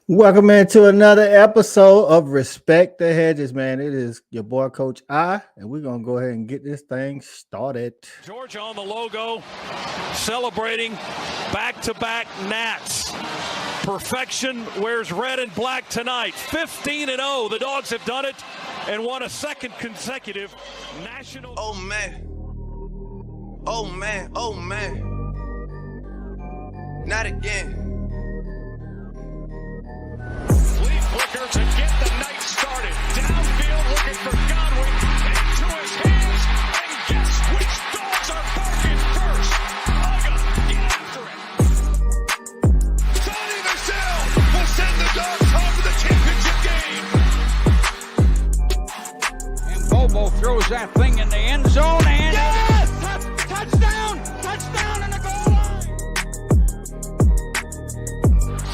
Welcome into another episode of Respect the Hedges, man. It is your boy, Coach I, and we're going to go ahead and get this thing started. Georgia on the logo, celebrating back-to-back Nats. Perfection wears red and black tonight. 15-0. The Dogs have done it and won a second consecutive national. Oh, man. Oh, man. Oh, man. Not again. Flicker to get the night started. Downfield looking for Godwin. Into his hands. And guess which Dogs are barking first? Uga, get after it. Sonny Michel will send the Dogs home to the championship game. And Bobo throws that thing in the end zone and... Yes! Touchdown! Touchdown in the goal line!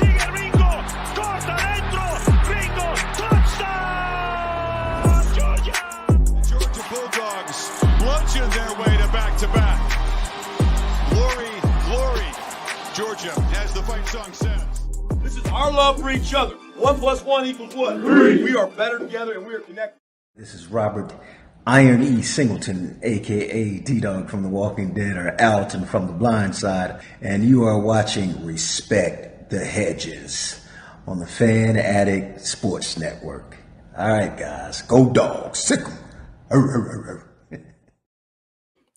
Sigue Ringo! Corta dentro! Ringo! Touchdown! Georgia! The Georgia Bulldogs bludgeon their way to back-to-back. Glory, glory, Georgia, as the fight song says. This is our love for each other. 1 + 1 = what? 3. We are better together and we are connected. This is Robert Iron E. Singleton, a.k.a. D-Dog from The Walking Dead, or Alton from The Blind Side, and you are watching Respect the Hedges on the Fan Addict Sports Network. All right, guys, go Dogs, sick 'em.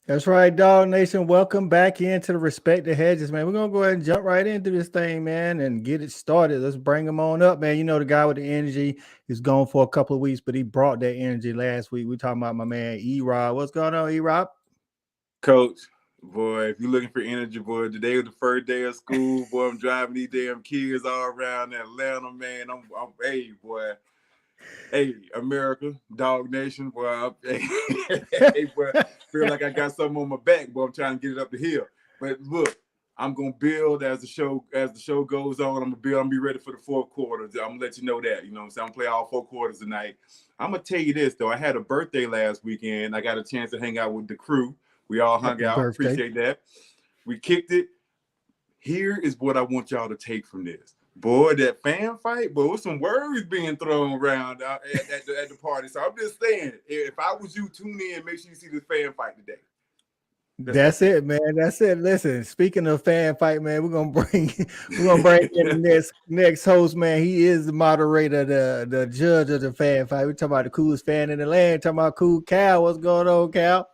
That's right, Dog Nation. Welcome back into the Respect the Hedges, man. We're going to go ahead and jump right into this thing, man, and get it started. Let's bring him on up, man. You know, the guy with the energy is gone for a couple of weeks, but he brought that energy last week. We're talking about my man, E-Rob. What's going on, E-Rob? Coach, boy, if you're looking for energy, boy, today was the first day of school, boy. I'm driving these damn kids all around Atlanta, man. I'm hey, boy. Hey, America, Dog Nation, boy. Hey, boy, feel like I got something on my back, boy. I'm trying to get it up the hill. But look, I'm gonna build as the show goes on. I'm gonna be ready for the fourth quarter. I'm gonna let you know that. You know what I'm saying? I'm gonna play all 4 quarters tonight. I'm gonna tell you this though. I had a birthday last weekend. I got a chance to hang out with the crew. We all hung out. Birthday. Appreciate that. We kicked it. Here is what I want y'all to take from this. Boy, that fan fight, boy, with some words being thrown around at the party. So I'm just saying, if I was you, tune in, make sure you see this fan fight today. That's it, man. That's it. Listen, speaking of fan fight, man, we're gonna bring in the next host, man. He is the moderator, the judge of the fan fight. We're talking about the coolest fan in the land. Talking about Cool Cal. What's going on, Cal?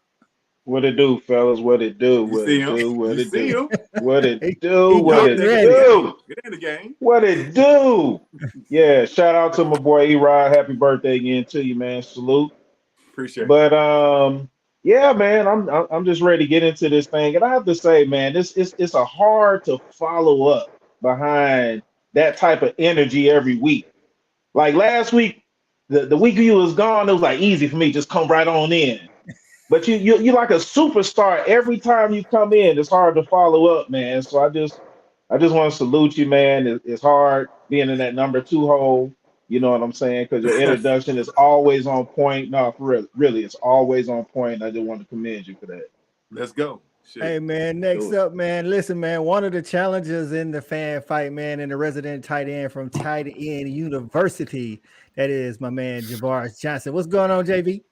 What it do, fellas? What it do? What it do? What it do? What it do? What it do? Get in the game. What it do? Yeah, shout out to my boy E-Rod. Happy birthday again to you, man. Salute. Appreciate it. But yeah, man, I'm just ready to get into this thing. And I have to say, man, it's a hard to follow up behind that type of energy every week. Like last week, the week you was gone, it was like easy for me, just come right on in. But you're like a superstar every time you come in. It's hard to follow up, man. So I just want to salute you, man. It's hard being in that number 2 hole. You know what I'm saying? Because your introduction is always on point. No, for real, really, it's always on point. I just want to commend you for that. Let's go. Shit. Hey, man, next up, man, listen, man, one of the challenges in the fan fight, man, and the resident tight end from Tight End University, that is my man, Jevaris Johnson. What's going on, JV?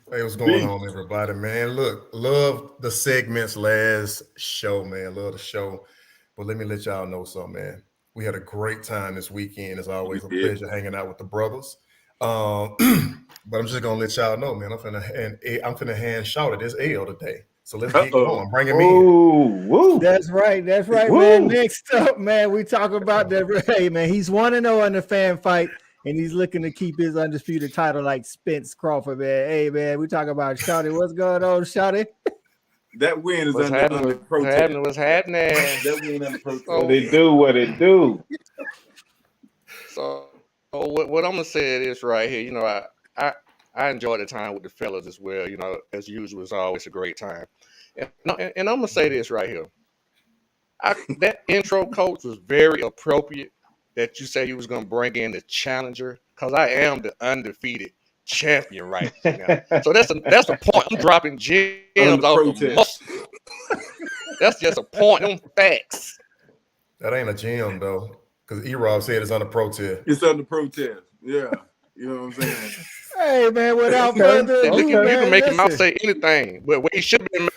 Hey, what's going on, everybody, man? Look, love the segments last show, man. Love the show. But let me let y'all know something, man. We had a great time this weekend. It's always a pleasure hanging out with the brothers. But I'm just gonna let y'all know, man. I'm finna hand shout it. It's L today. So let's get going. Bring him in. Woo. That's right, man. Next up, man, we talk about that. Hey, man, he's 1-0 in the fan fight. And he's looking to keep his undisputed title like Spence Crawford, man. Hey, man, we talking about Shawty. What's going on, Shawty? That win is under protest. What's happening? That win under protest. What it do? So what I'm gonna say is right here. You know, I enjoyed the time with the fellas as well. You know, as usual, it's always a great time. And I'm gonna say this right here. That intro, coach, was very appropriate. That you said you was gonna bring in the challenger, because I am the undefeated champion right now. So that's the point. I'm dropping gems off the muscle. That's just a point. Them facts. That ain't a gem though. Because E-Rob said it's under protest. It's under protest. Yeah. You know what I'm saying? Hey, man, without Okay, further ado, okay. You man, can make him out listen. say anything, but what he should have been.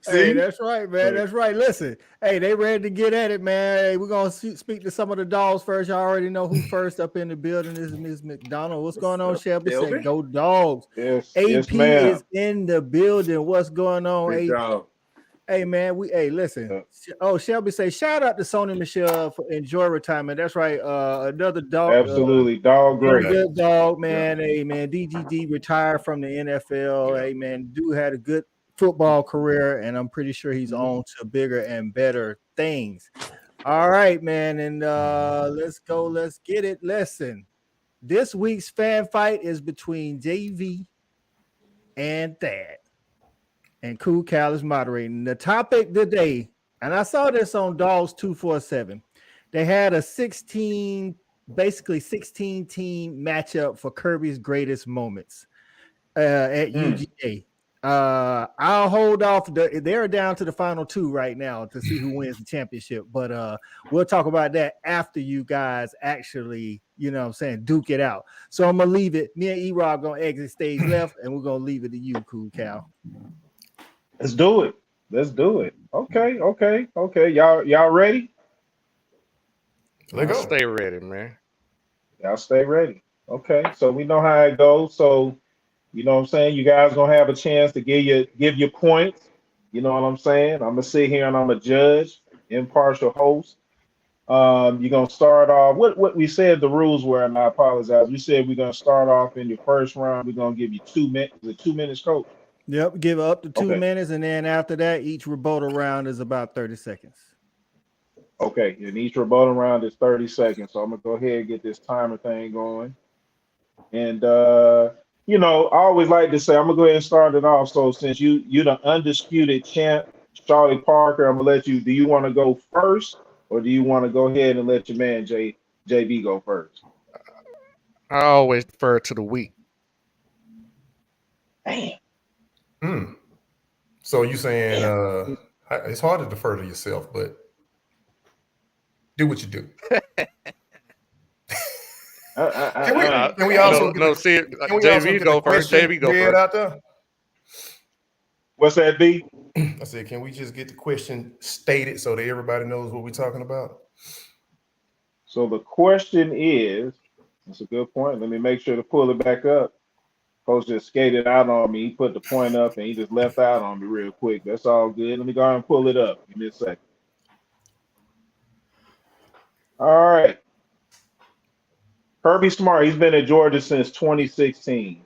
Hey, See? that's right, man. That's right. Listen, hey, they ready to get at it, man. Hey, we're gonna speak to some of the dogs first. Y'all already know who first up in the building. This is Ms. McDonald. What's going on, Shelby? Said go dogs. Yes, AP yes, ma'am. is in the building. What's going on? Big dog. Hey, man. Listen. Oh, Shelby say shout out to Sony Michelle for enjoy retirement. That's right. Another dog. Absolutely, dog great. Good dog, man. Hey, man. DGD retired from the NFL. Hey, man. Dude had a good football career, and I'm pretty sure he's on to bigger and better things. All right, man, and let's go. Let's get it. Listen, this week's fan fight is between JV and Thad, and Cool Cal is moderating. The topic today, and I saw this on Dogs 247. They had a 16 team matchup for Kirby's greatest moments at UGA. I'll hold off. They're down to the final two right now to see who wins the championship. But we'll talk about that after you guys actually, duke it out. So I'm gonna leave it. Me and E-Rob gonna exit stage left, and we're gonna leave it to you, Cool Cal. Let's do it. Okay. Y'all ready? Let go. Stay ready, man. Y'all stay ready. Okay. So we know how it goes. So you know what I'm saying? You guys gonna have a chance to give your points. You know what I'm saying? I'm gonna sit here and I'm a judge, impartial host. You're gonna start off. What we said the rules were, and I apologize. We said we're gonna start off in your first round. We're gonna give you 2 minutes. The 2 minutes, coach. Yep, give up to 2 minutes, and then after that, each rebuttal round is about 30 seconds. Okay, and each rebuttal round is 30 seconds. So I'm gonna go ahead and get this timer thing going. And I always like to say, I'm gonna go ahead and start it off. So since you're the undisputed champ, Charlie Parker, I'm gonna let you. Do you want to go first, or do you want to go ahead and let your man JB go first? I always defer to the weak. Damn. So you saying it's hard to defer to yourself, but do what you do. Can we also see JV go first? JV go first. Out there? What's that, B? I said, can we just get the question stated so that everybody knows what we're talking about? So the question is, that's a good point. Let me make sure to pull it back up. Coach just skated out on me. He put the point up and he just left out on me real quick. That's all good. Let me go ahead and pull it up. Give me a second. All right. Kirby Smart, he's been at Georgia since 2016.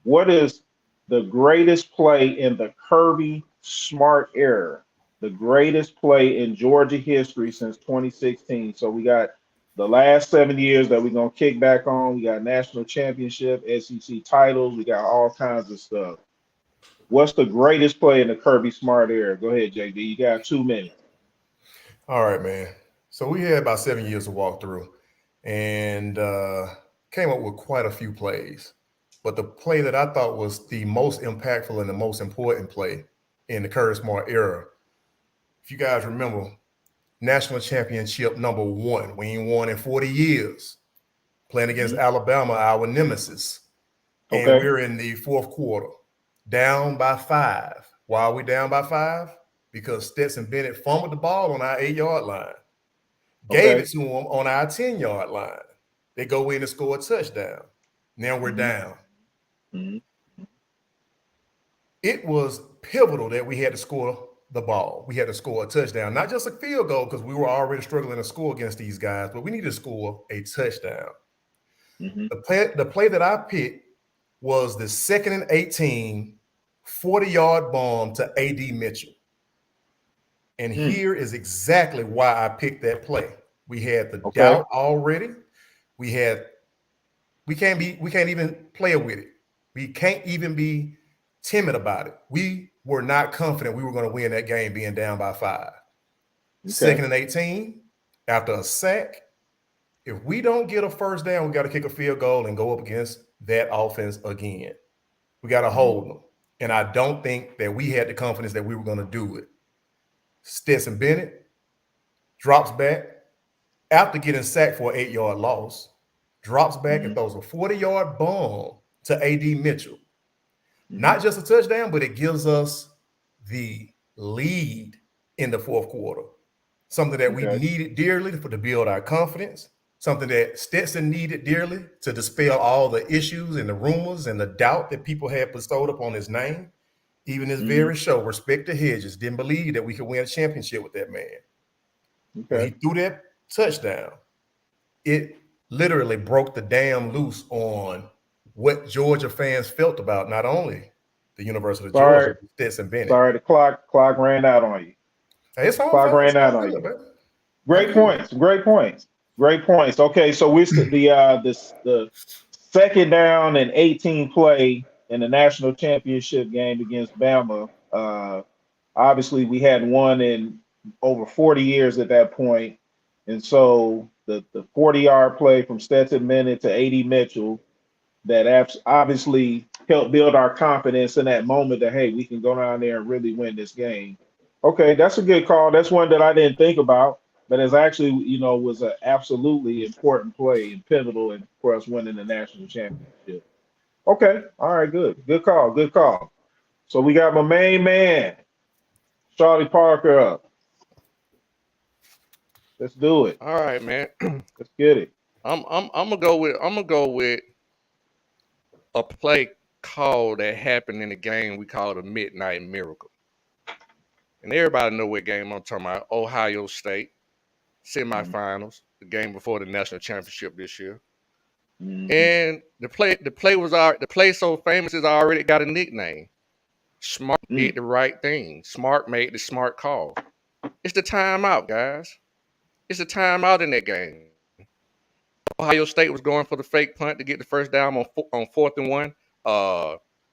What is the greatest play in the Kirby Smart era? The greatest play in Georgia history since 2016. So we got the last 7 years that we're going to kick back on. We got national championship, SEC titles. We got all kinds of stuff. What's the greatest play in the Kirby Smart era? Go ahead, JD. You got 2 minutes. All right, man. So we had about 7 years to walk through and came up with quite a few plays. But the play that I thought was the most impactful and the most important play in the Kirby Smart era, if you guys remember, national championship number 1. We ain't won in 40 years. Playing against Alabama, our nemesis. And we're in the fourth quarter, down by 5. Why are we down by 5? Because Stetson Bennett fumbled the ball on our 8-yard line. Gave it to him on our 10-yard line. They go in and score a touchdown. Now we're down. It was pivotal that we had to score the ball. We had to score a touchdown, not just a field goal because we were already struggling to score against these guys, but we need to score a touchdown. The play that I picked was the 2nd and 18, 40-yard bomb to A.D. Mitchell. And here is exactly why I picked that play. We had the doubt already. We can't even play with it. We can't even be timid about it. We were not confident we were going to win that game being down by 5. 2nd and 18, after a sack, if we don't get a first down, we got to kick a field goal and go up against that offense again. We got to hold them. And I don't think that we had the confidence that we were going to do it. Stetson Bennett drops back after getting sacked for an 8-yard loss, drops back and throws a 40-yard bomb to A.D. Mitchell. Not just a touchdown, but it gives us the lead in the fourth quarter. Something that we needed dearly to build our confidence. Something that Stetson needed dearly to dispel all the issues and the rumors and the doubt that people had bestowed upon his name. Even his very show, Respect the Hedges, didn't believe that we could win a championship with that man. When he threw that touchdown, it literally broke the dam loose on what Georgia fans felt about not only the University of Georgia, but Stetson Bennett. Sorry, the clock ran out on you. Hey, it's all clock ran out on you. Man. Great points. Okay, so we the second down and 18 play in the national championship game against Bama. Obviously, we had won in over 40 years at that point, and so the 40-yard play from Stetson Bennett to A.D. Mitchell that obviously helped build our confidence in that moment that, hey, we can go down there and really win this game. Okay, that's a good call. That's one that I didn't think about, but it's actually, was an absolutely important play and pivotal for us winning the national championship. Okay, all right, good. Good call. So we got my main man, Charlie Parker, up. Let's do it. All right, man. Let's get it. I'm gonna go with a play call that happened in the game we call the Midnight Miracle. And everybody know what game I'm talking about. Ohio State semifinals, the game before the national championship this year. And the play so famous is already got a nickname. Smart did the right thing. Smart made the smart call. It's the timeout, guys. It's a timeout in that game. Ohio State was going for the fake punt to get the first down on 4th and 1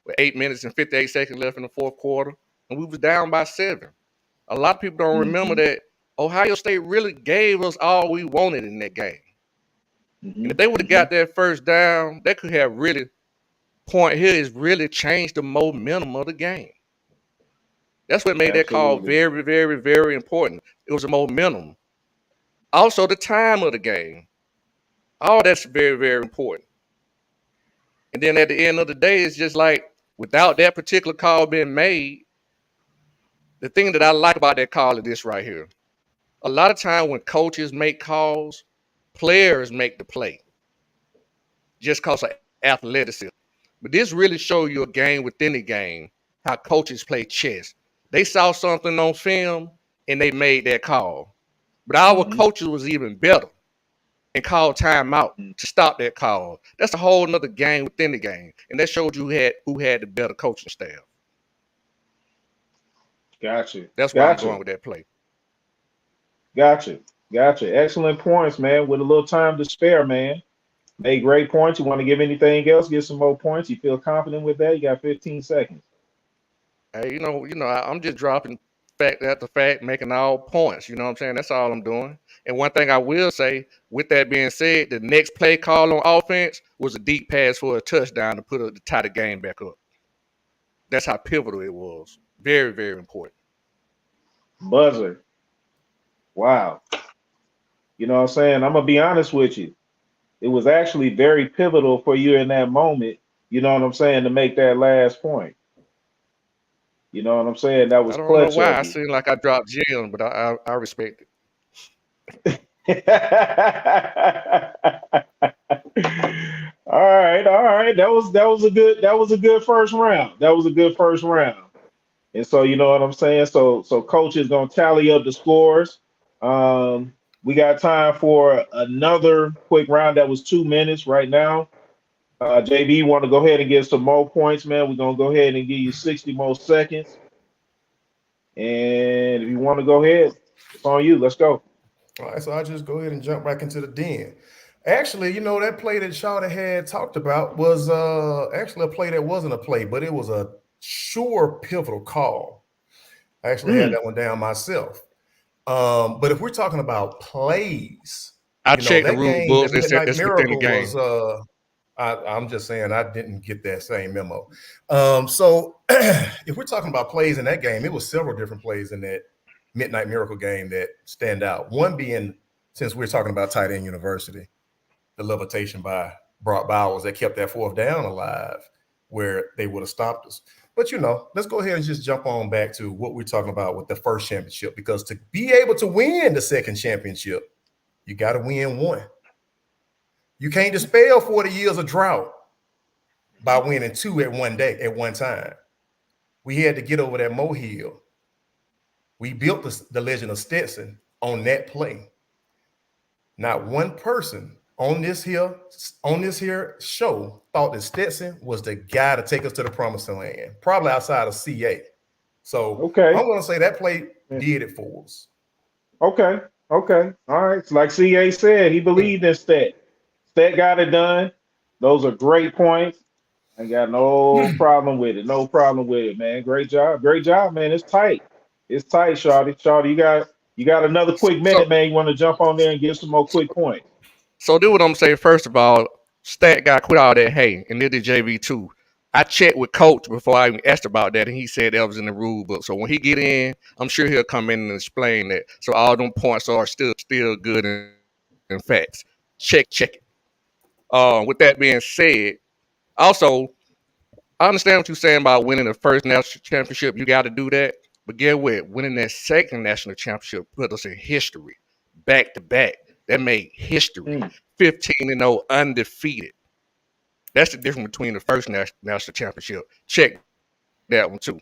with 8 minutes and 58 seconds left in the fourth quarter, and we was down by 7. A lot of people don't remember that Ohio State really gave us all we wanted in that game. And if they would have got that first down, that could have really changed the momentum of the game. That's what made that call very, very, very important. It was a momentum. Also, the time of the game. All that's very, very important. And then at the end of the day, it's just like without that particular call being made, the thing that I like about that call is this right here. A lot of time when coaches make calls, players make the play just because of athleticism. But this really shows you a game within the game, how coaches play chess. They saw something on film and they made that call. But our coaches was even better and called timeout to stop that call. That's a whole nother game within the game. And that showed you who had the better coaching staff. Gotcha. That's where I'm going with that play. Gotcha. Excellent points, man. With a little time to spare, man. Made great points. You want to give anything else? Give some more points. You feel confident with that? You got 15 seconds. Hey, I'm just dropping fact after fact, making all points. You know what I'm saying? That's all I'm doing. And one thing I will say, with that being said, the next play call on offense was a deep pass for a touchdown to tie the game back up. That's how pivotal it was. Very, very important. Buzzer. Wow. You know what I'm saying? I'm going to be honest with you. It was actually very pivotal for you in that moment, you know what I'm saying, to make that last point. You know what I'm saying? That was clutch. I don't know why. I seem like I dropped gems, but I respect it. All right. That was a good first round. And so you know what I'm saying? So coach is gonna tally up the scores. We got time for another quick round. That was 2 minutes right now. JB, you want to go ahead and get some more points, man? We're gonna go ahead and give you 60 more seconds. And if you want to go ahead, it's on you. Let's go. All right, so I'll just go ahead and jump back into the den. Actually, that play that Shawty had talked about was actually a play that wasn't a play, but it was a sure pivotal call. I actually had that one down myself. But if we're talking about plays, I checked the rule books. It's within the game. I'm just saying I didn't get that same memo. So if we're talking about plays in that game, it was several different plays in that Midnight Miracle game that stand out. One being, since we're talking about tight end university, the levitation by Brock Bowers that kept that fourth down alive where they would have stopped us. But, let's go ahead and just jump on back to what we're talking about with the first championship, because to be able to win the second championship, you got to win one. You can't dispel 40 years of drought by winning two at one time. We had to get over that molehill. We built the legend of Stetson on that play. Not one person on this here show thought that Stetson was the guy to take us to the promised land, probably outside of CA. So okay, I'm going to say that play did it for us. Okay. All right. It's like CA said, he believed in Stet. Stet got it done. Those are great points. I got no problem with it. No problem with it, man. Great job, man. It's tight, Shawty. Shawty, you got another quick minute, man. You want to jump on there and give some more quick points? So do what I'm saying. First of all, Stat got quit all that hay, and did the JV too. I checked with Coach before I even asked about that, and he said that was in the rule book. So when he get in, I'm sure he'll come in and explain that. So all them points are still good in facts. Check it. With that being said, also, I understand what you're saying about winning the first national championship. You got to do that. But get what? Winning that second national championship put us in history. Back to back. That made history. 15-0 undefeated. That's the difference between the first national championship. Check that one too.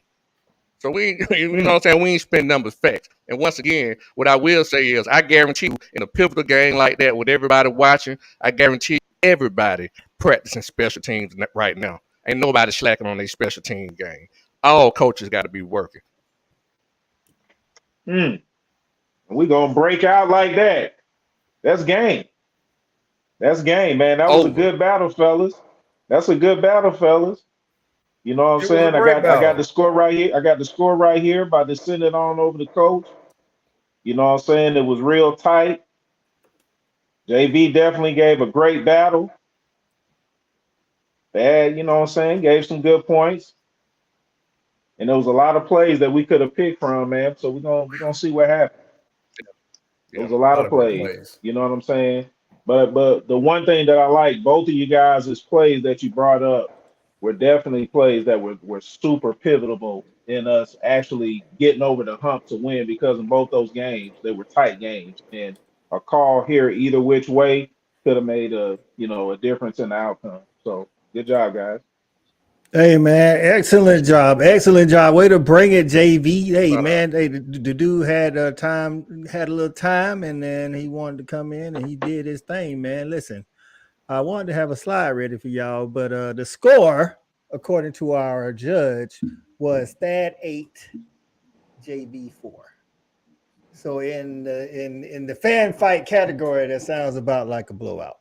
So we know what I'm saying? We ain't spend numbers, facts. And once again, what I will say is I guarantee you in a pivotal game like that with everybody watching, I guarantee everybody practicing special teams right now. Ain't nobody slacking on their special team game. All coaches got to be working. We gonna break out like that. That's game. Man. That was a good battle, fellas. That's a good battle, fellas. You know what I'm saying? I got the score right here. I got the score right here by to send it on over to Coach. You know what I'm saying? It was real tight. JB definitely gave a great battle. Bad, you know what I'm saying? Gave some good points. And there was a lot of plays that we could have picked from, man. So we're gonna see what happens. There was a lot of plays. You know what I'm saying? But the one thing that I like, both of you guys' plays that you brought up were definitely plays that were super pivotal in us actually getting over the hump to win, because in both those games, they were tight games. And a call here either which way could have made a difference in the outcome. So good job, guys. Hey, man, excellent job. Way to bring it, JV. Hey, man, the dude had a little time, and then he wanted to come in, and he did his thing, man. Listen, I wanted to have a slide ready for y'all, but the score, according to our judge, was Thad 8, JB 4. So in the fan fight category, that sounds about like a blowout.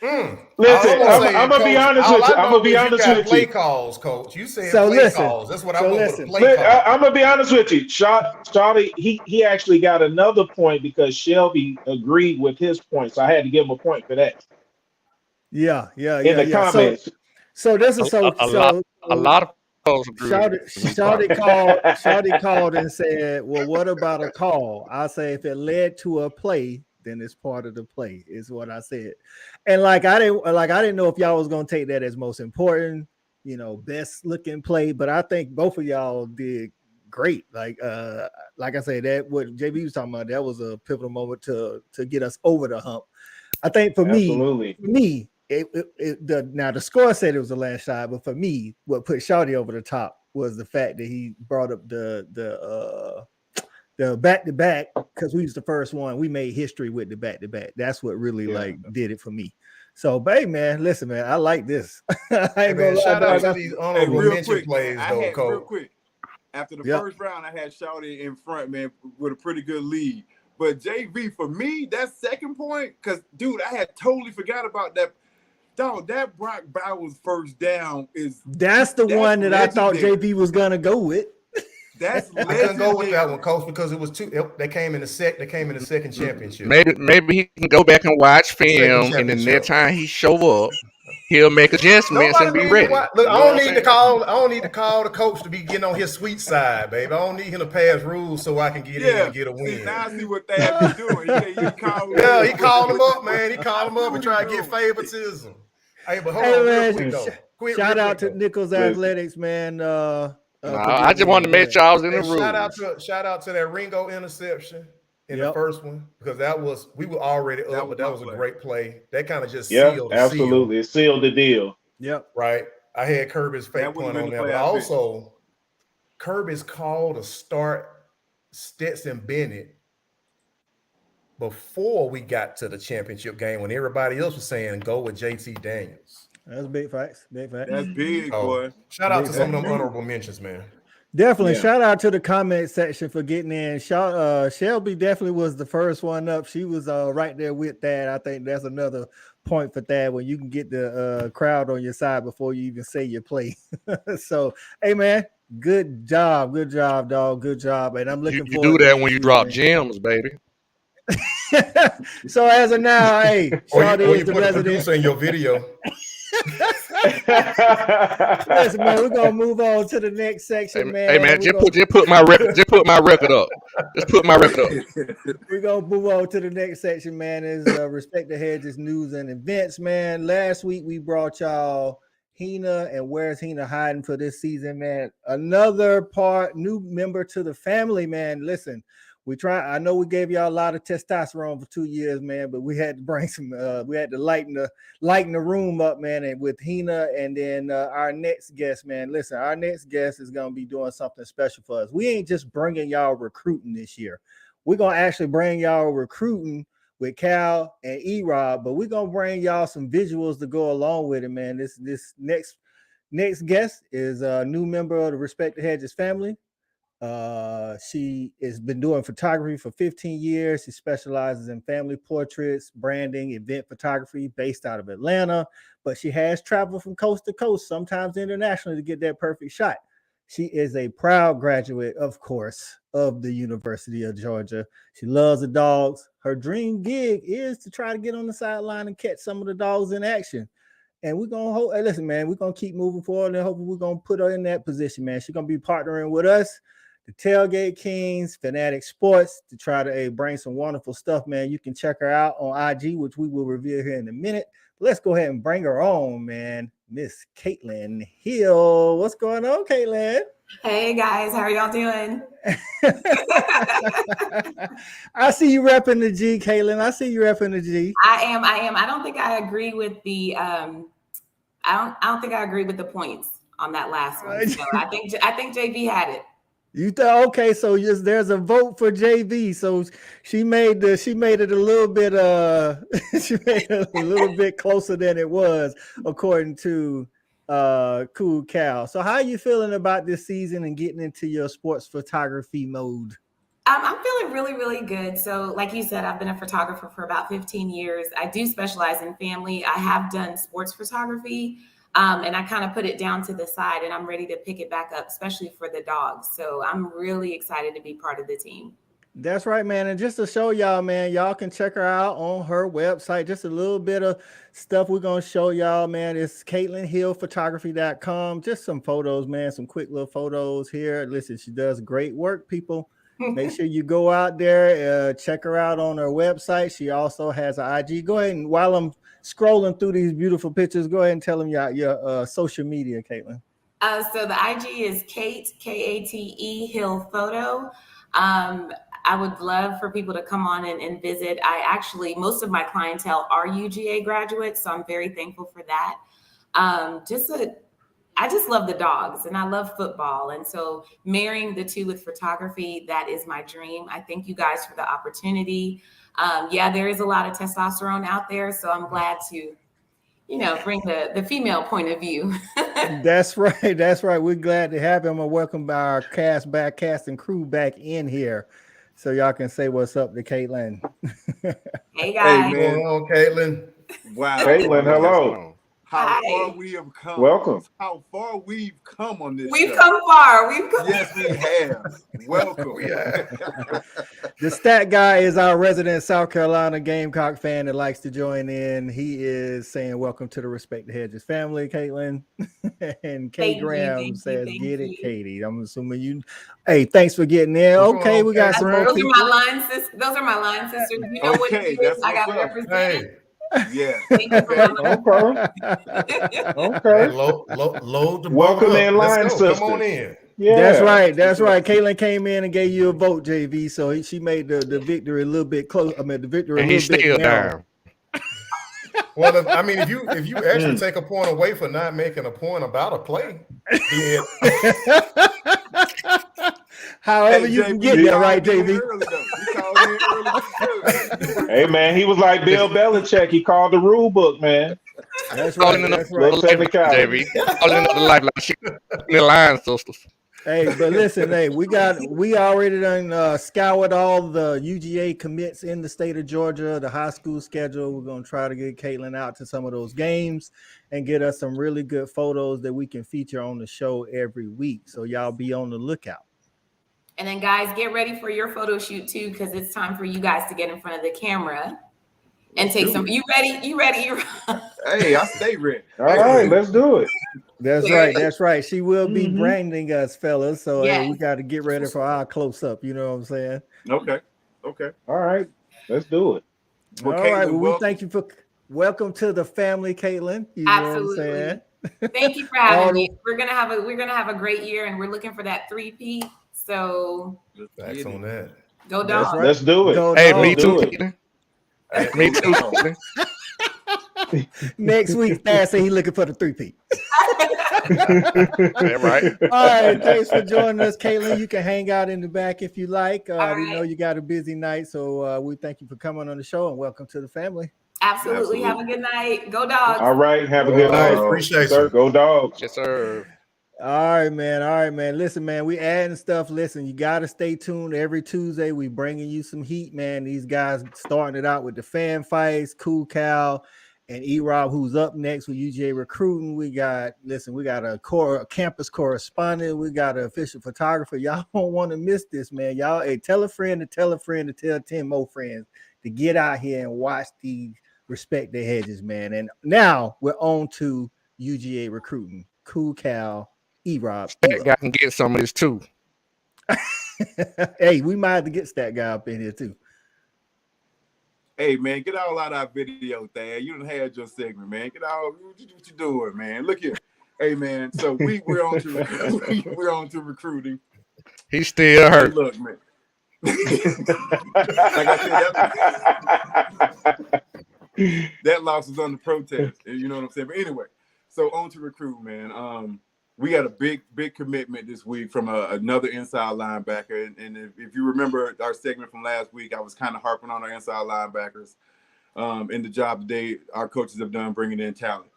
Listen, I'm gonna be honest with you. I'm gonna be honest with you. Play calls, Coach. You said play calls. That's what I want to play calls. I'm gonna be honest with you. Shawty, he actually got another point because Shelby agreed with his point, so I had to give him a point for that. Yeah. In the comments. So this is a lot of Shawty called and said, "Well, what about a call?" I say, if it led to a play, then it's part of the play, is what I said. And I didn't know if y'all was gonna take that as most important, best looking play, but I think both of y'all did great. Like I said, that what JB was talking about, that was a pivotal moment to get us over the hump. I think for me, now the score said it was the last shot, but for me, what put Shawty over the top was the fact that he brought up the back-to-back, because we was the first one. We made history with the back-to-back. That's what really did it for me. So, hey, man, listen, man, I like this. I ain't gonna lie. Shout out to these honorable mention plays, though, Coach. Real quick, after the first round, I had Shawty in front, man, with a pretty good lead. But JV, for me, that second point, because, dude, I had totally forgot about that. Dog, that Brock Bowers first down that's the one that legendary. I thought JB was gonna go with. That's I couldn't go with that one, Coach, because it was two. They came in the second championship. Maybe he can go back and watch film, and then next time he show up, He'll make adjustments and be ready. Look, I don't need to call the coach to be getting on his sweet side, baby. I don't need him to pass rules so I can get in and get a win. See, now I see what they have been doing. He called him up, man. He called him up and tried to get favoritism. Hey, but hold on, real quick though. Shout out to Nichols Athletics, man. I just wanted to make sure I was in the room. Shout out to that Ringo interception in the first one, because we were already up, but that was a great play. That kind of just sealed absolutely. It sealed the deal. Yep. Right. I had Kirby's fake punt on there, but also Kirby's call to start Stetson Bennett before we got to the championship game when everybody else was saying go with JT Daniels. That's big facts. Big facts. That's big, boy. Shout out to some of them honorable mentions, man. Definitely. Yeah. Shout out to the comment section for getting in. Shelby definitely was the first one up. She was right there with that. I think that's another point for that, when you can get the crowd on your side before you even say your play. So, hey, man, good job. Good job, dog. Good job. And I'm looking forward. You do that when you drop gems, baby. So as of now, hey, Shawty is the resident in your video. Listen, man, we're gonna move on to the next section, man. Hey, man, just put my record. Just put my record up. Just put my record up. We're gonna move on to the next section, man. Is Respect the Hedges news and events, man. Last week we brought y'all Hina and where's Hina hiding for this season, man. Another new member to the family, man. Listen. I know we gave y'all a lot of testosterone for 2 years, man, but we had to bring some, we had to lighten the room up, man, and with Hina, and then our next guest, man. Listen, our next guest is going to be doing something special for us. We ain't just bringing y'all recruiting this year. We're going to actually bring y'all recruiting with Cal and E-Rob, but we're going to bring y'all some visuals to go along with it, man. This next guest is a new member of the Respect the Hedges family. She has been doing photography for 15 years. She specializes in family portraits, branding, event photography, based out of Atlanta, but she has traveled from coast to coast, sometimes internationally, to get that perfect shot. She is a proud graduate, of course, of the University of Georgia. She loves the dogs. Her dream gig is to try to get on the sideline and catch some of the dogs in action. And we're going to hey, listen, man, we're going to keep moving forward, and hopefully we're going to put her in that position, man. She's going to be partnering with us, the Tailgate Kings, Fanatic Sports, to try to bring some wonderful stuff, man. You can check her out on IG, which we will reveal here in a minute. But let's go ahead and bring her on, man. Miss Caitlin Hill. What's going on, Caitlin? Hey, guys. How are y'all doing? I see you repping the G, Caitlin. I see you repping the G. I am. I don't think I agree with the I don't think I agree with the points on that last one. So I think JV had it. You thought, okay, so there's a vote for JV. So she made it a little bit she made it a little bit closer than it was, according to Cool Cal. So how are you feeling about this season and getting into your sports photography mode? I'm feeling really, really good. So like you said, I've been a photographer for about 15 years. I do specialize in family. I have done sports photography. And I kind of put it down to the side, and I'm ready to pick it back up, especially for the dogs. So I'm really excited to be part of the team. That's right, man. And just to show y'all, man, y'all can check her out on her website. Just a little bit of stuff we're going to show y'all, man. It's CaitlinHillPhotography.com. Just some photos, man. Some quick little photos here. Listen, she does great work, people. Make sure you go out there, check her out on her website. She also has an IG. Go ahead and, while I'm scrolling through these beautiful pictures, go ahead and tell them your social media, Caitlin. So the IG is Kate, Kate Hill Photo. I would love for people to come on and visit. Most of my clientele are UGA graduates, so I'm very thankful for that. I just love the dogs and I love football. And so marrying the two with photography, that is my dream. I thank you guys for the opportunity. There is a lot of testosterone out there, so I'm glad to, bring the female point of view. That's right. That's right. We're glad to have him, and welcome our cast and crew back in here, so y'all can say what's up to Caitlin. Hey guys. Hey, man. Hello, Caitlin. Wow. Caitlin, hello. How far we have come. Welcome. How far we've come on this We've show. come far. Yes, we have. Welcome. The stat guy is our resident South Carolina Gamecock fan that likes to join in. He is saying, welcome to the Respect the Hedges family, Caitlin. And Kay Graham says, get it, Katie. I'm assuming you. Hey, thanks for getting there. Okay, we got some more people. Those are my line sisters. You know what it is. I got to represent. Hey. Yeah. Okay. Load the welcome in, line sisters. Come on in. Yeah, that's right. That's right. Caitlin came in and gave you a vote, JV. So she made the victory a little bit close. I mean, the victory and a little bit down. Well, I mean, if you actually take a point away for not making a point about a play, yeah. However you can get there, right, JV? Hey, man, he was like Bill Belichick. He called the rule book, man. That's right. That's right. JV. All in the lifeline. The line sisters. Hey, but listen, hey, we already done scoured all the UGA commits in the state of Georgia, the high school schedule. We're gonna try to get Caitlin out to some of those games and get us some really good photos that we can feature on the show every week. So y'all be on the lookout. And then guys, get ready for your photo shoot too, because it's time for you guys to get in front of the camera and take some. You ready? You ready? Hey, I stay ready. All right, let's do it. That's right. That's right. She will be branding us, fellas. So hey, we got to get ready for our close up. You know what I'm saying? Okay. All right, let's do it. Well, all right. Well, we thank you for welcome to the family, Caitlin. You Absolutely. know what I'm saying? Thank you for having me. We're gonna have a great year, and we're looking for that 3P. So thanks on that. Go Dogs. Right. Let's do it. Hey, me too. Me too. Next week, Stan say he's looking for the 3P. Yeah, right. All right, thanks for joining us, Caitlin. You can hang out in the back if you like. We know you got a busy night, so we thank you for coming on the show and welcome to the family. Absolutely. Have a good night. Go Dogs. All right. Have a good night. Appreciate you. It. Go Dogs. Yes, sir. All right, man. Listen, man, we adding stuff. Listen, you got to stay tuned. Every Tuesday, we bringing you some heat, man. These guys starting it out with the fan fights, Cool Cal, and E-Rob, who's up next with UGA recruiting. We got a campus correspondent. We got an official photographer. Y'all don't want to miss this, man. Y'all, hey, tell a friend to tell a friend to tell 10 more friends to get out here and watch the Respect the Hedges, man. And now we're on to UGA recruiting. Cool Cal, E-Rob. I can get some of this too. Hey, we might have to get Stat Guy up in here too. Hey, man, get all out our video thing. You done had your segment, man. Get all what you doing, man. Look here. Hey, man. So we're on to recruiting. He's still hurt. Hey, look, man. Like I said, that loss was under protest. You know what I'm saying? But anyway, so on to recruit, man. We got a big commitment this week from another inside linebacker. And if you remember our segment from last week, I was kind of harping on our inside linebackers in the job today our coaches have done bringing in talent.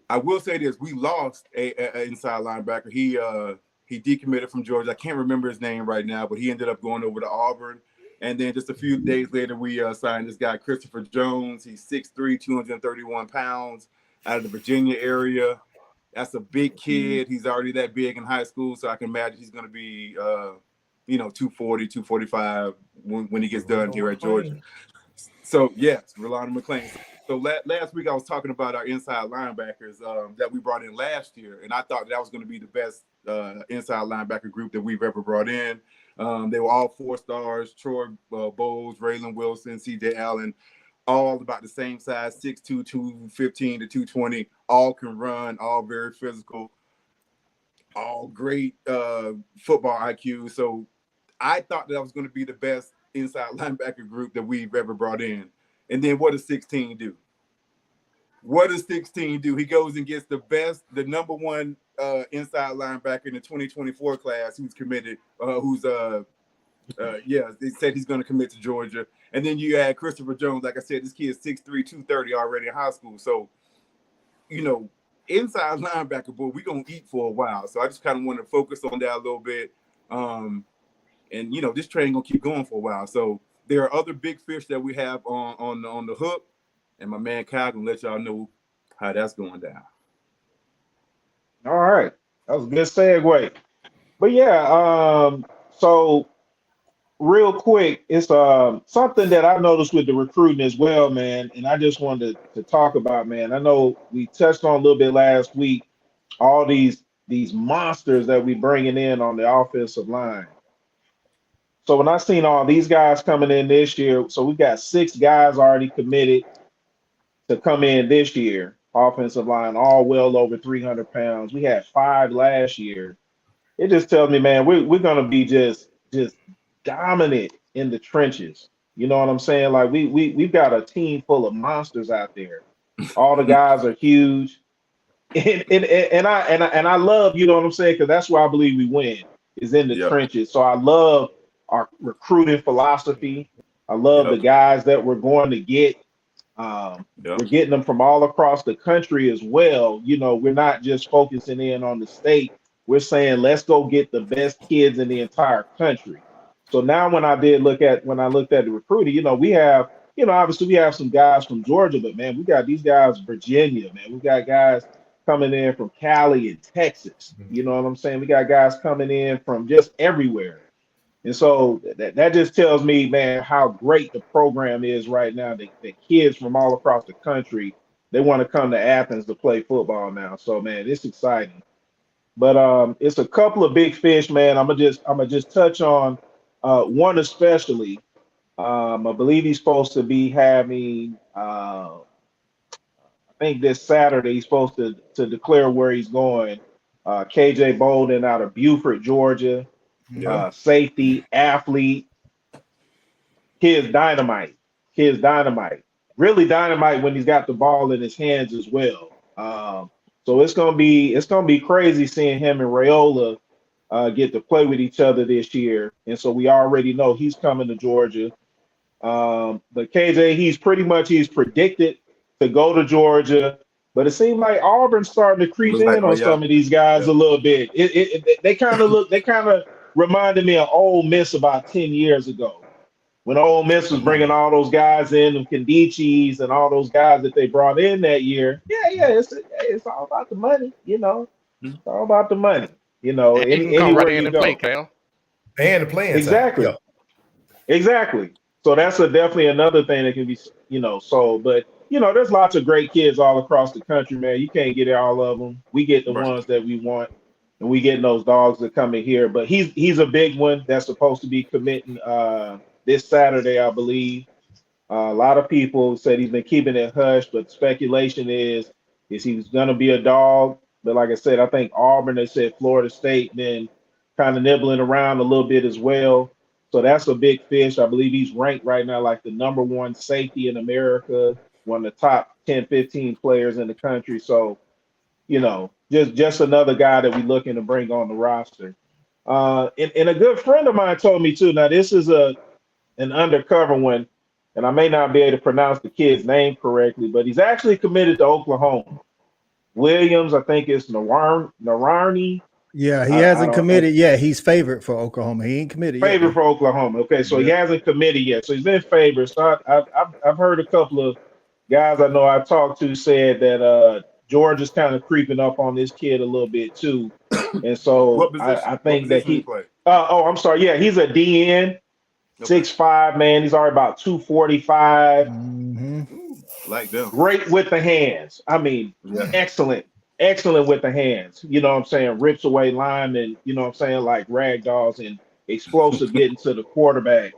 I will say this. We lost a inside linebacker. He decommitted from Georgia. I can't remember his name right now, but he ended up going over to Auburn. And then just a few days later, we signed this guy, Christopher Jones. He's 6'3", 231 pounds, out of the Virginia area. That's a big kid. He's already that big in high school, so I can imagine he's going to be, 240, 245 when he gets done here at Georgia. So, yes, Rolando McClain. So last week I was talking about our inside linebackers that we brought in last year, and I thought that was going to be the best inside linebacker group that we've ever brought in. They were all 4 stars: Troy Bowles, Raylan Wilson, C.J. Allen. All about the same size, 6'2", 215 to 220. All can run, all very physical, all great football IQ. So I thought that was going to be the best inside linebacker group that we've ever brought in. And then what does 16 do? What does 16 do? He goes and gets the number one inside linebacker in the 2024 class who's committed, they said he's going to commit to Georgia. And then you add Christopher Jones. Like I said, this kid is 6'3", 230 already in high school. So, inside linebacker, boy, we're going to eat for a while. So I just kind of want to focus on that a little bit. And, this train going to keep going for a while. So there are other big fish that we have on the hook. And my man Kyle can let y'all know how that's going down. All right. That was a good segue. But, yeah, so real quick, it's something that I noticed with the recruiting as well, man, and I just wanted to talk about, man. I know we touched on a little bit last week, all these monsters that we bringing in on the offensive line. So when I seen all these guys coming in this year, so we got 6 guys already committed to come in this year, offensive line, all well over 300 pounds. We had 5 last year. It just tells me, man, we're gonna be just dominant in the trenches. You know what I'm saying? Like we've got a team full of monsters out there. All the guys are huge. And I love, you know what I'm saying, because that's where I believe we win, is in the trenches. So I love our recruiting philosophy. I love the guys that we're going to get. We're getting them from all across the country as well. You know, we're not just focusing in on the state. We're saying, let's go get the best kids in the entire country. So now when I looked at the recruiting, you know, we have, you know, obviously we have some guys from Georgia, but man, we got these guys, Virginia, man. We got guys coming in from Cali and Texas. You know what I'm saying? We got guys coming in from just everywhere. And so that just tells me, man, how great the program is right now. The kids from all across the country, they want to come to Athens to play football now. So, man, it's exciting. But it's a couple of big fish, man. I'm gonna just touch on one especially. I believe he's supposed to be having, I think this Saturday, he's supposed to declare where he's going. KJ Bolden out of Beaufort, Georgia. Safety, athlete. Kid's dynamite. Really dynamite when he's got the ball in his hands as well. So it's gonna be crazy seeing him and Raiola get to play with each other this year. And so we already know he's coming to Georgia. But KJ, he's predicted to go to Georgia. But it seems like Auburn's starting to creep in on some of these guys a little bit. They kind of reminded me of Ole Miss about 10 years ago, when Ole Miss was bringing all those guys in, and Kandichis and all those guys that they brought in that year. It's all about the money, you know. It's all about the money, you know. And you can come right in and play, Cal. And the playing exactly, exactly. So that's definitely another thing that can be, you know. So, but you know, there's lots of great kids all across the country, man. You can't get all of them. We get the ones that we want. And we getting those dogs that come in here, but he's a big one that's supposed to be committing this Saturday, I believe. A lot of people said he's been keeping it hush, but speculation is he's going to be a dog. But like I said, I think Auburn, they said Florida State, been kind of nibbling around a little bit as well. So that's a big fish. I believe he's ranked right now like the #1 safety in America, one of the top 10, 15 players in the country. So, you know, just another guy that we're looking to bring on the roster. And a good friend of mine told me too. Now this is an undercover one, and I may not be able to pronounce the kid's name correctly, but he's actually committed to Oklahoma. Williams, I think it's Narani. Yeah, he hasn't committed yet. He's favored for Oklahoma. He ain't committed yet. Favorite for Oklahoma. Okay, so he hasn't committed yet. So he's been favored. So I've heard a couple of guys I know I talked to said that Georgia's kind of creeping up on this kid a little bit too. And so I think that he I'm sorry. Yeah, he's a DN, 6'5", man. He's already about 245. Like them. Great with the hands. I mean, excellent with the hands. You know what I'm saying? Rips away linemen, you know what I'm saying, like rag dolls, and explosive getting to the quarterback.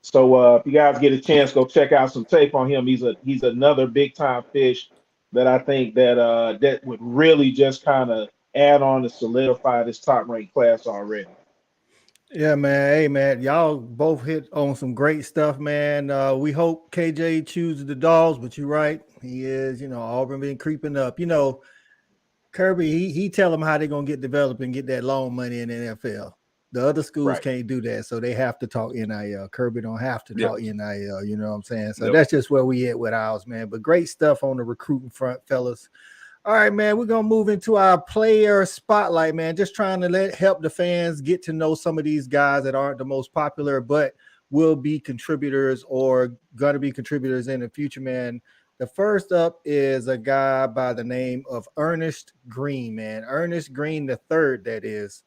So if you guys get a chance, go check out some tape on him. He's another big time fish that I think that would really just kind of add on to solidify this top ranked class already. Yeah, man. Hey, man, y'all both hit on some great stuff, man. We hope KJ chooses the Dogs, but you're right. He is, you know, Auburn been creeping up. You know, Kirby, he tell them how they're going to get developed and get that loan money in the NFL. The other schools can't do that, so they have to talk NIL. Kirby don't have to talk NIL, you know what I'm saying? So that's just where we at with ours, man. But great stuff on the recruiting front, fellas. All right, man, we're going to move into our player spotlight, man. Just trying to help the fans get to know some of these guys that aren't the most popular, but will be contributors or going to be contributors in the future, man. The first up is a guy by the name of Ernest Green, man. Ernest Green III, that is.